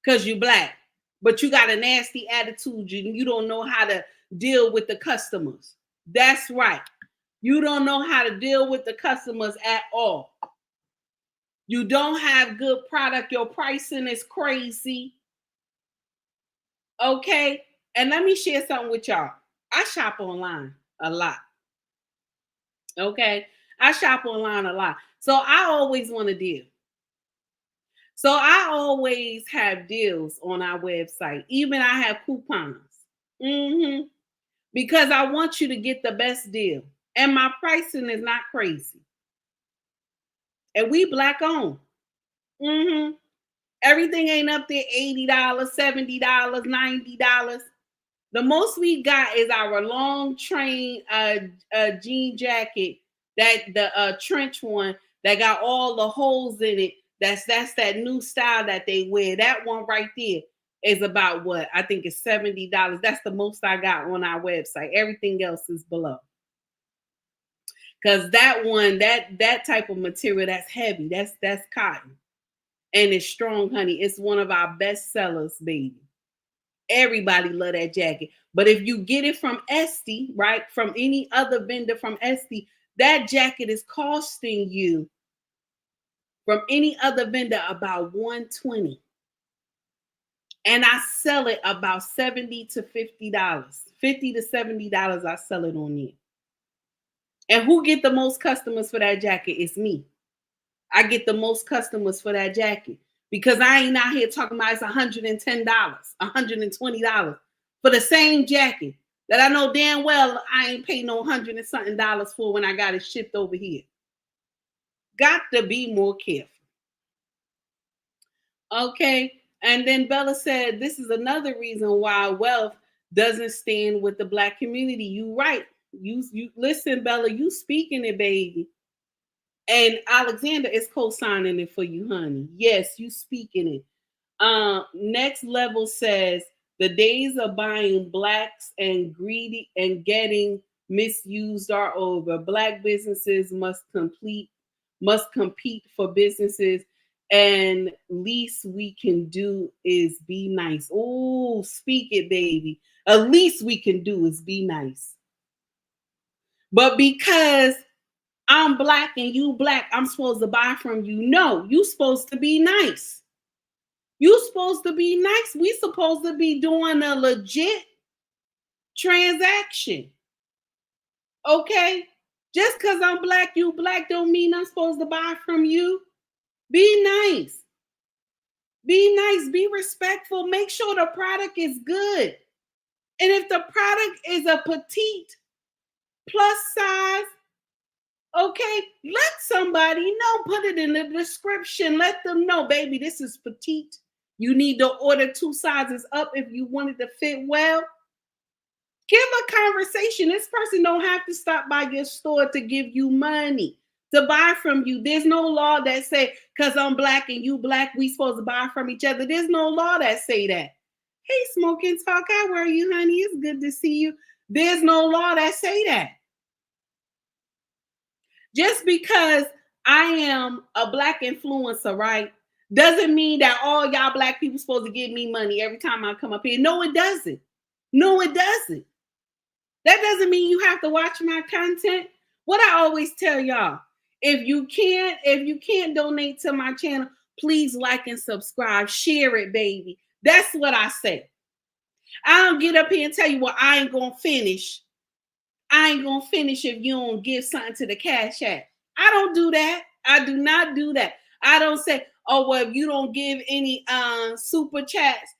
because you're Black. But you got a nasty attitude. You don't know how to deal with the customers. That's right. You don't know how to deal with the customers at all. You don't have good product. Your pricing is crazy. Okay? And let me share something with y'all. I shop online a lot. Okay? I shop online a lot. So I always want a deal. So I always have deals on our website. Even I have coupons. Because I want you to get the best deal. And my pricing is not crazy. And we Black owned. Everything ain't up there $80, $70, $90. The most we got is our long train jean jacket, that the trench one that got all the holes in it. That's that new style that they wear. That one right there is about what? I think it's $70. That's the most I got on our website. Everything else is below. Because that one, that type of material, that's heavy. That's cotton. And it's strong, honey. It's one of our best sellers, baby. Everybody love that jacket. But if you get it from Esty, right, from any other vendor from Esty, that jacket is costing you from any other vendor about $120. And I sell it about $70 to $50. $50 to $70 I sell it on there. And who get the most customers for that jacket? It's me. I get the most customers for that jacket because I ain't out here talking about it's $110, $120 for the same jacket that I know damn well I ain't paying no $100 and something for when I got it shipped over here. Got to be more careful. Okay. And then Bella said, this is another reason why wealth doesn't stand with the Black community. You right. You listen, Bella, you speaking it, baby. And Alexander is co-signing it for you, honey. Yes, you speaking it. Next Level says the days of buying Blacks and greedy and getting misused are over. Black businesses must compete for businesses, and least we can do is be nice. Oh, speak it, baby. At least we can do is be nice. But because I'm Black and you Black, I'm supposed to buy from you. No, you supposed to be nice. You supposed to be nice. We supposed to be doing a legit transaction. Okay? Just because I'm Black, you Black don't mean I'm supposed to buy from you. Be nice. Be nice. Be respectful. Make sure the product is good. And if the product is a petite plus size, okay, let somebody know. Put it in the description. Let them know, baby, this is petite. You need to order 2 sizes up if you want it to fit well. Give a conversation. This person don't have to stop by your store to give you money, to buy from you. There's no law that say, because I'm Black and you Black, we supposed to buy from each other. There's no law that say that. Hey, Smoke and Talk, how are you, honey? It's good to see you. There's no law that say that. Just because I am a Black influencer, right, doesn't mean that all y'all Black people supposed to give me money every time I come up here. No, it doesn't. No, it doesn't. That doesn't mean you have to watch my content. What I always tell y'all, if you can't donate to my channel, please like and subscribe. Share it, baby. That's what I say. I don't get up here and tell you, well, I ain't gonna finish. I ain't gonna finish if you don't give something to the Cash App. I don't do that. I do not do that. I don't say, oh, well, if you don't give any super chats,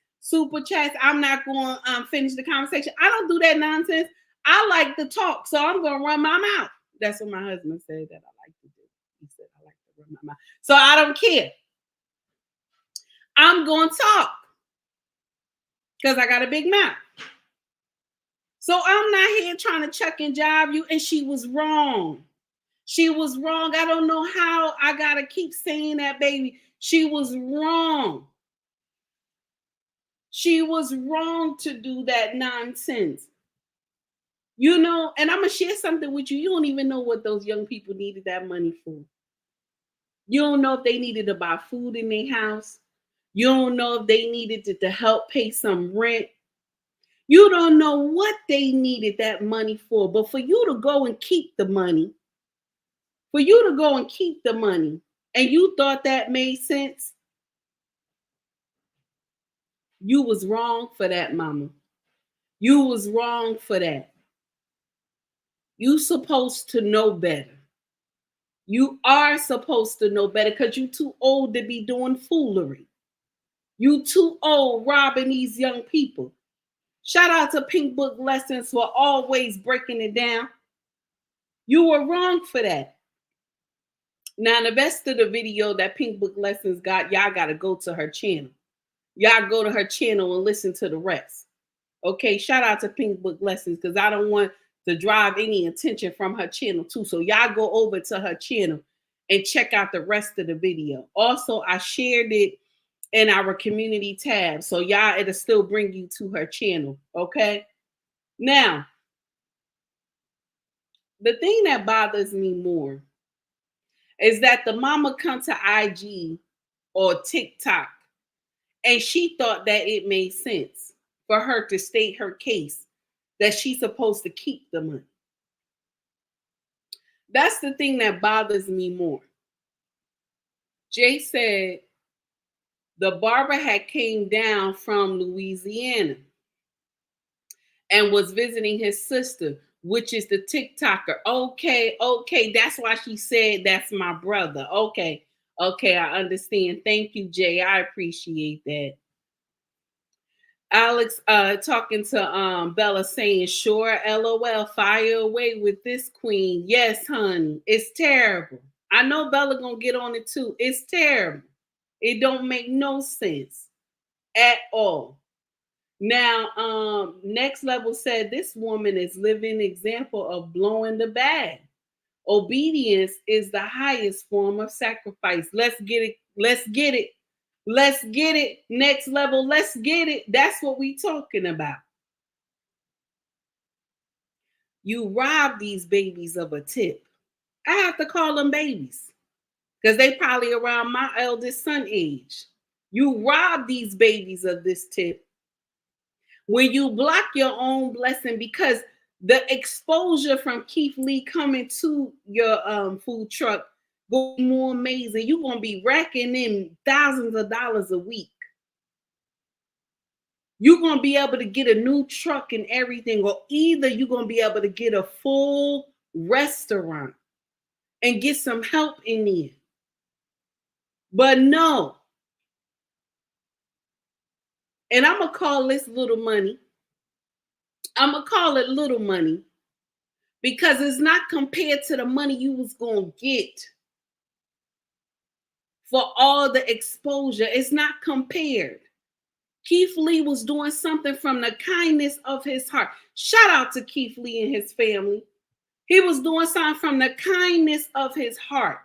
I'm not going to finish the conversation. I don't do that nonsense. I like to talk, so I'm going to run my mouth. That's what my husband said that I like to do. He said I like to run my mouth. So I don't care. I'm going to talk because I got a big mouth. So I'm not here trying to chuck and jive you, and she was wrong. She was wrong. I don't know how I got to keep saying that, baby. She was wrong. She was wrong to do that nonsense. You know, and I'm going to share something with you. You don't even know what those young people needed that money for. You don't know if they needed to buy food in their house. You don't know if they needed to help pay some rent. You don't know what they needed that money for. But for you to go and keep the money, and you thought that made sense, you was wrong for that, mama. You was wrong for that. You supposed to know better. You are supposed to know better because you too old to be doing foolery. You too old robbing these young people. Shout out to Pink Book Lessons for always breaking it down. You were wrong for that. Now, the rest of the video that Pink Book Lessons got, y'all got to go to her channel. Y'all go to her channel and listen to the rest. Okay, shout out to Pink Book Lessons because I don't want to drive any attention from her channel too. So y'all go over to her channel and check out the rest of the video. Also, I shared it in our community tab. So y'all, it'll still bring you to her channel. Okay. Now, the thing that bothers me more is that the mama come to IG or TikTok and she thought that it made sense for her to state her case that she's supposed to keep the money. That's the thing that bothers me more. Jay said the barber had came down from Louisiana and was visiting his sister, which is the TikToker. Okay, that's why she said that's my brother. Okay, I understand. Thank you, Jay. I appreciate that. Alex talking to Bella saying, sure, LOL, fire away with this queen. Yes, honey, it's terrible. I know Bella gonna get on it too. It's terrible. It don't make no sense at all. Now, Next Level said this woman is living example of blowing the bag. Obedience is the highest form of sacrifice. Let's get it. Let's get it. Let's get it. Next Level. Let's get it. That's what we talking about. You rob these babies of a tip. I have to call them babies because they probably around my eldest son age. You rob these babies of this tip when you block your own blessing, because the exposure from Keith Lee coming to your food truck go more amazing. You're going to be racking in thousands of dollars a week. You're going to be able to get a new truck and everything, or either you're going to be able to get a full restaurant and get some help in there. But no. And I'm going to call this little money. I'm going to call it little money because it's not compared to the money you was going to get for all the exposure. It's not compared. Keith Lee was doing something from the kindness of his heart. Shout out to Keith Lee and his family. He was doing something from the kindness of his heart.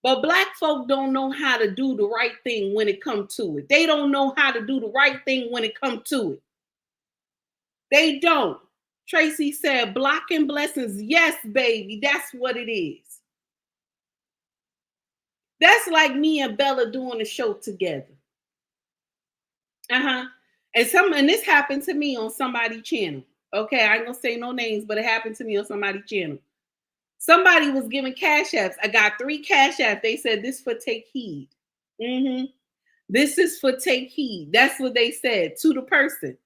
But Black folk don't know how to do the right thing when it comes to it. They don't know how to do the right thing when it comes to it. They don't. Tracy said, blocking blessings. Yes, baby, that's what it is. That's like me and Bella doing a show together. And this happened to me on somebody's channel. Okay, I ain't gonna say no names, but it happened to me on somebody's channel. Somebody was giving cash apps. I got 3 cash apps. They said this for take heed. This is for take heed. That's what they said to the person.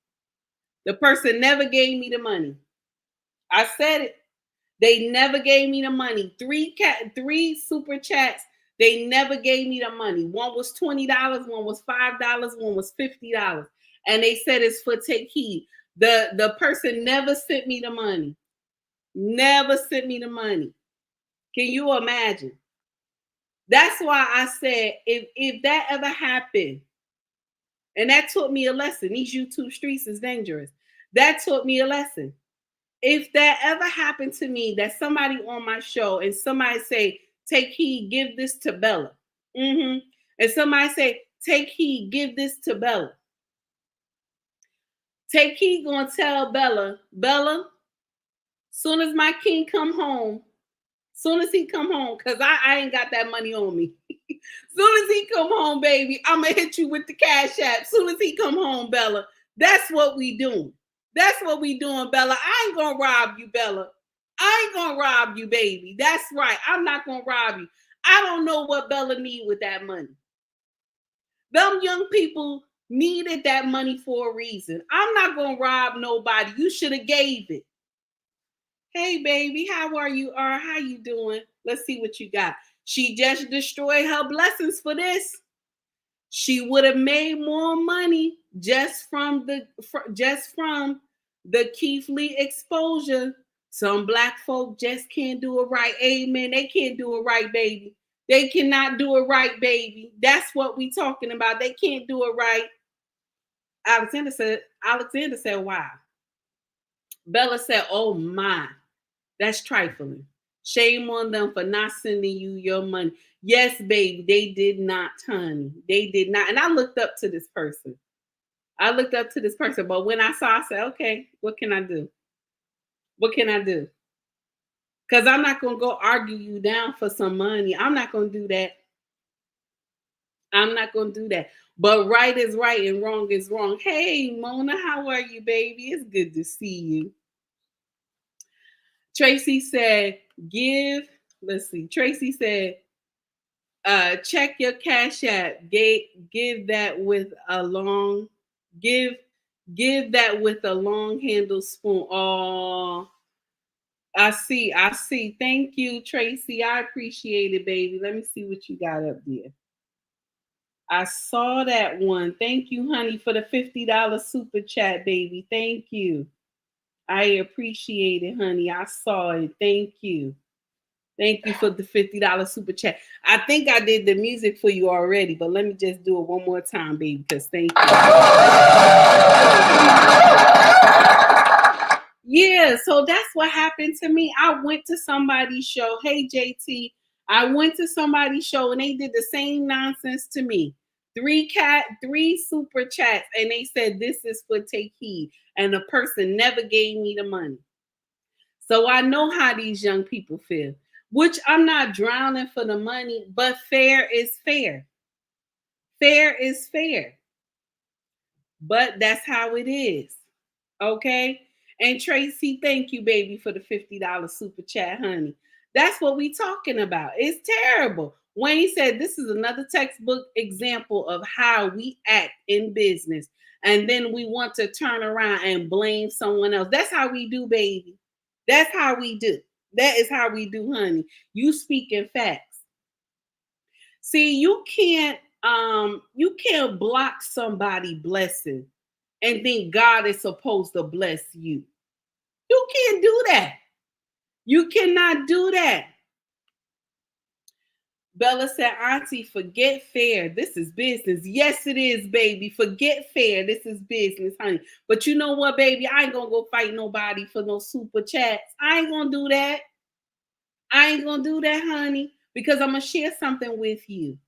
The person never gave me the money. I said it. They never gave me the money. 3 super chats. They never gave me the money. One was $20, one was $5, one was $50. And they said it's for take heed. The person never sent me the money. Never sent me the money. Can you imagine? That's why I said if that ever happened, and that taught me a lesson. These YouTube streets is dangerous. That taught me a lesson. If that ever happened to me, that somebody on my show and somebody say, take heed, give this to Bella. And somebody say, take heed, give this to Bella. Take heed gonna tell Bella, soon as my king come home, soon as he come home, because I ain't got that money on me. Soon as he come home, baby, I'm going to hit you with the cash app. Soon as he come home, Bella. That's what we doing. That's what we doing, Bella. I ain't going to rob you, Bella. I ain't going to rob you, baby. That's right. I'm not going to rob you. I don't know what Bella need with that money. Them young people needed that money for a reason. I'm not going to rob nobody. You should have gave it. Hey, baby, how are you? How you doing? Let's see what you got. She just destroyed her blessings for this. She would have made more money just from the Keith Lee exposure. Some Black folk just can't do it right. Amen. They can't do it right, baby. They cannot do it right, baby. That's what we talking about. They can't do it right. Alexander said, wow. Bella said, oh my, that's trifling. Shame on them for not sending you your money. Yes, baby, they did not, honey. They did not. And I looked up to this person. But when I saw, I said, okay, what can I do? What can I do? Because I'm not going to go argue you down for some money. I'm not going to do that. But right is right and wrong is wrong. Hey, Mona, how are you, baby? It's good to see you. Tracy said, Tracy said, check your Cash App. Give that with a long handle spoon. Oh, I see. Thank you, Tracy. I appreciate it, baby. Let me see what you got up there. I saw that one. Thank you, honey, for the $50 super chat, baby. Thank you. I appreciate it, honey. I saw it. Thank you. Thank you for the $50 super chat. I think I did the music for you already, but let me just do it one more time, baby, because thank you. Yeah, so that's what happened to me. I went to somebody's show. Hey, JT. I went to somebody's show and they did the same nonsense to me. 3 super chats, and they said, this is for Take Heed. And the person never gave me the money. So I know how these young people feel, which I'm not drowning for the money, but fair is fair. Fair is fair. But that's how it is. Okay? And Tracy, thank you, baby, for the $50 super chat, honey. That's what we talking about. It's terrible. Wayne said this is another textbook example of how we act in business. And then we want to turn around and blame someone else. That's how we do, baby. That's how we do. That is how we do, honey. You speaking facts. See, you can't block somebody blessing and think God is supposed to bless you. You can't do that. You cannot do that. Bella said, Auntie, forget fair. This is business. Yes, it is, baby. Forget fair. This is business, honey. But you know what, baby? I ain't going to go fight nobody for no super chats. I ain't going to do that. I ain't going to do that, honey, because I'm going to share something with you.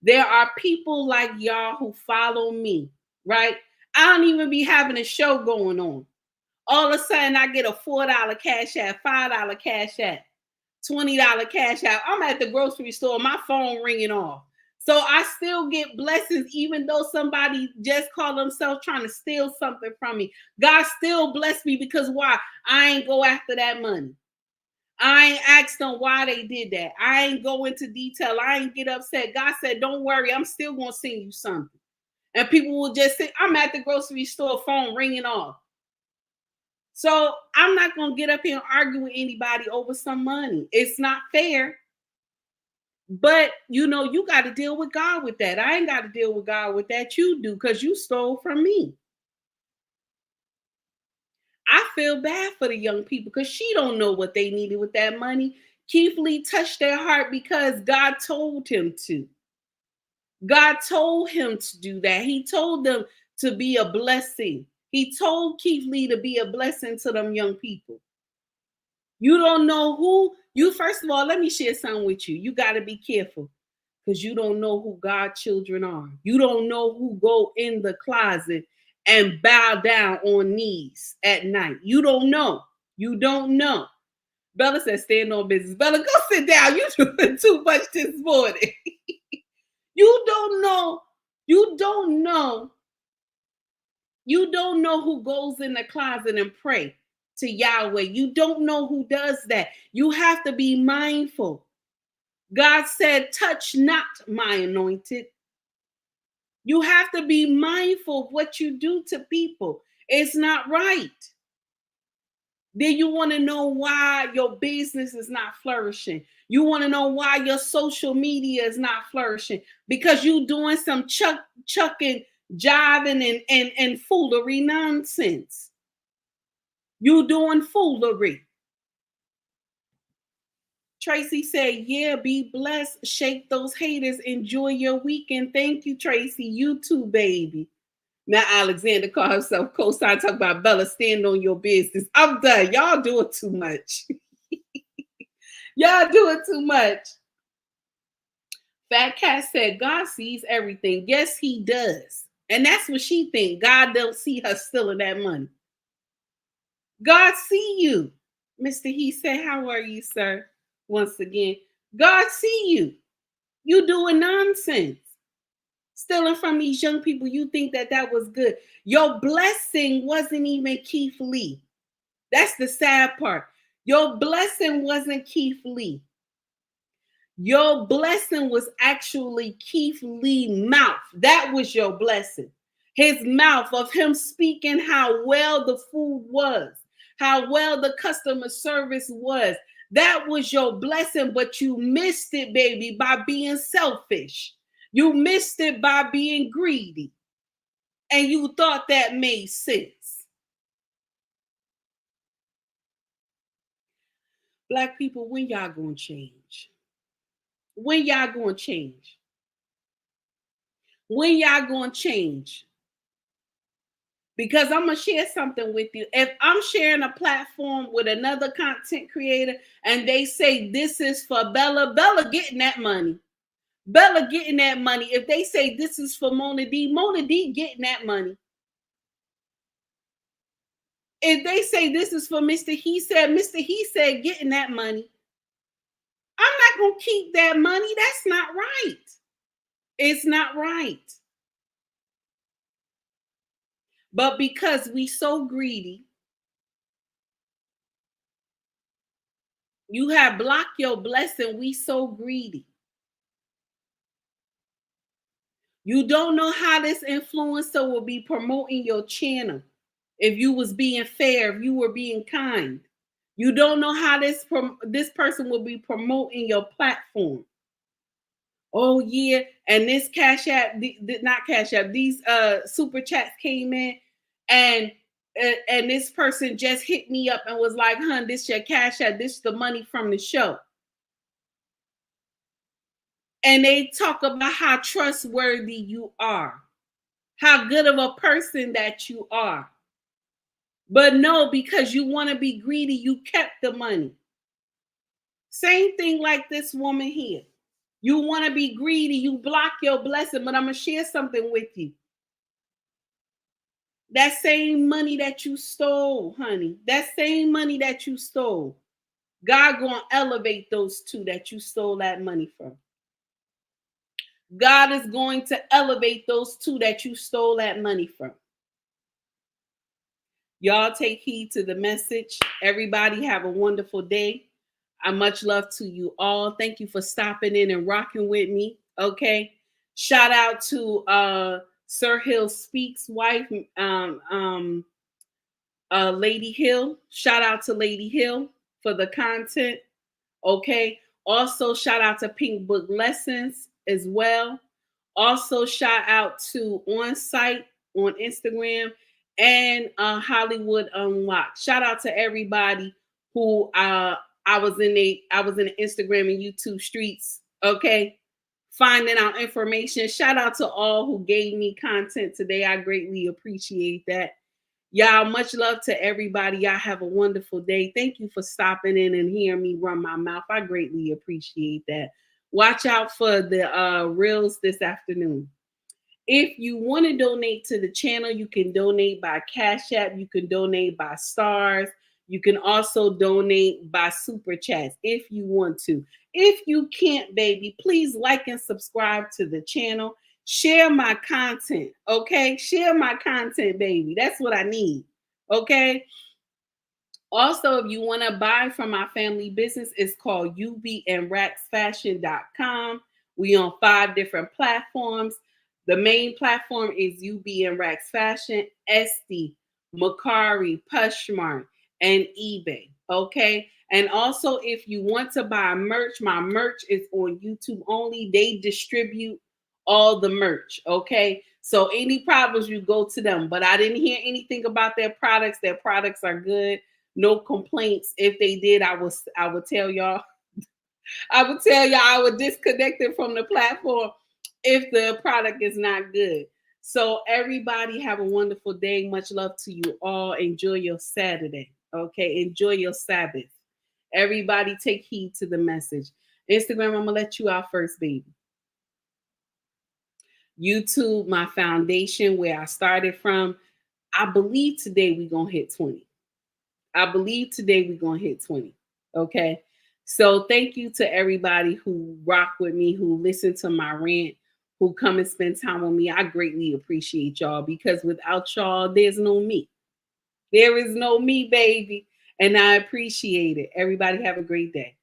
There are people like y'all who follow me, right? I don't even be having a show going on. All of a sudden, I get a $4 Cash App, $5 Cash App, $20 Cash App. I'm at the grocery store, my phone ringing off. So I still get blessings, even though somebody just called themselves trying to steal something from me. God still blessed me because why? I ain't go after that money. I ain't asked them why they did that. I ain't go into detail. I ain't get upset. God said, don't worry, I'm still going to send you something. And people will just say, I'm at the grocery store, phone ringing off. So I'm not going to get up here and argue with anybody over some money. It's not fair. But, you know, you got to deal with God with that. I ain't got to deal with God with that. You do, because you stole from me. I feel bad for the young people because she don't know what they needed with that money. Keith Lee touched their heart because God told him to. God told him to do that. He told them to be a blessing. He told Keith Lee to be a blessing to them young people. You don't know who you, first of all, let me share something with you. You got to be careful because you don't know who God's children are. You don't know who go in the closet and bow down on knees at night. You don't know. You don't know. Bella said, stand on business. Bella, go sit down. You doing too much this morning. You don't know. You don't know. You don't know who goes in the closet and pray to Yahweh. You don't know who does that. You have to be mindful. God said, touch not my anointed. You have to be mindful of what you do to people. It's not right. Then you want to know why your business is not flourishing. You want to know why your social media is not flourishing because you doing some chucking, jiving, and foolery nonsense. You doing foolery. Tracy said, yeah, be blessed. Shake those haters. Enjoy your weekend. Thank you, Tracy. You too, baby. Now Alexander called himself co-sign, talk about Bella, stand on your business. I'm done. Y'all doing too much. Y'all doing too much. Fat Cat said, God sees everything. Yes, he does. And that's what she think. God don't see her stealing that money. God see you. Mr. He said, how are you, sir? Once again, God see you. You doing nonsense. Stealing from these young people. You think that that was good. Your blessing wasn't even Keith Lee. That's the sad part. Your blessing wasn't Keith Lee. Your blessing was actually Keith Lee's mouth. That was your blessing. His mouth of him speaking how well the food was, how well the customer service was. That was your blessing, but you missed it, baby, by being selfish. You missed it by being greedy. And you thought that made sense. Black people, when y'all gonna change? When y'all gonna change? When y'all gonna change? Because I'm gonna share something with you. If I'm sharing a platform with another content creator and they say this is for Bella, Bella getting that money. Bella getting that money. If they say this is for Mona D getting that money. If they say this is for Mr. He said getting that money. I'm not going to keep that money. That's not right. It's not right. But because we so greedy, you have blocked your blessing. We so greedy. You don't know how this influencer will be promoting your channel. If you was being fair, if you were being kind. You don't know how this person will be promoting your platform. Oh yeah, and this Cash App, not Cash App, these super chats came in, and this person just hit me up and was like, "Hun, this your Cash App, this the money from the show." And they talk about how trustworthy you are, how good of a person that you are. But no, because you want to be greedy, you kept the money. Same thing like this woman here. You want to be greedy, you block your blessing, but I'm going to share something with you. That same money that you stole, honey, that same money that you stole, God going to elevate those two that you stole that money from. God is going to elevate those two that you stole that money from. Y'all take heed to the message. Everybody have a wonderful day. I much love to you all. Thank you for stopping in and rocking with me. Okay. Shout out to Sir Hill Speaks wife, Lady Hill. Shout out to Lady Hill for the content. Okay. Also, shout out to Pink Book Lessons as well. Also, shout out to On Site on Instagram and Hollywood Unlocked. Shout out to everybody who I was in the Instagram and YouTube streets. Okay, finding out information. Shout out to all who gave me content today. I greatly appreciate that. Y'all, much love to everybody. Y'all have a wonderful day. Thank you for stopping in and hearing me run my mouth. I greatly appreciate that. Watch out for the reels this afternoon. If you want to donate to the channel, you can donate by Cash App. You can donate by stars. You can also donate by super chats if you want to. If you can't, baby, please like and subscribe to the channel. Share my content, okay? Share my content, baby. That's what I need, okay? Also, if you want to buy from my family business, it's called ubnracksfashion.com. We on 5 different platforms. The main platform is UB and Racks Fashion, Etsy, Mercari, Poshmark, and eBay, okay? And also, if you want to buy merch, my merch is on YouTube only. They distribute all the merch, okay? So any problems, you go to them. But I didn't hear anything about their products. Their products are good. No complaints. If they did, I would tell y'all. I would tell y'all I would disconnect it from the platform if the product is not good. So everybody have a wonderful day. Much love to you all. Enjoy your Saturday. Okay. Enjoy your Sabbath. Everybody take heed to the message. Instagram, I'm gonna let you out first, baby. YouTube, my foundation, where I started from. I believe today we're gonna hit 20. I believe today we're gonna hit 20. Okay. So thank you to everybody who rock with me, who listen to my rant, who come and spend time with me. I greatly appreciate y'all, because without y'all, there's no me. There is no me, baby. And I appreciate it. Everybody have a great day.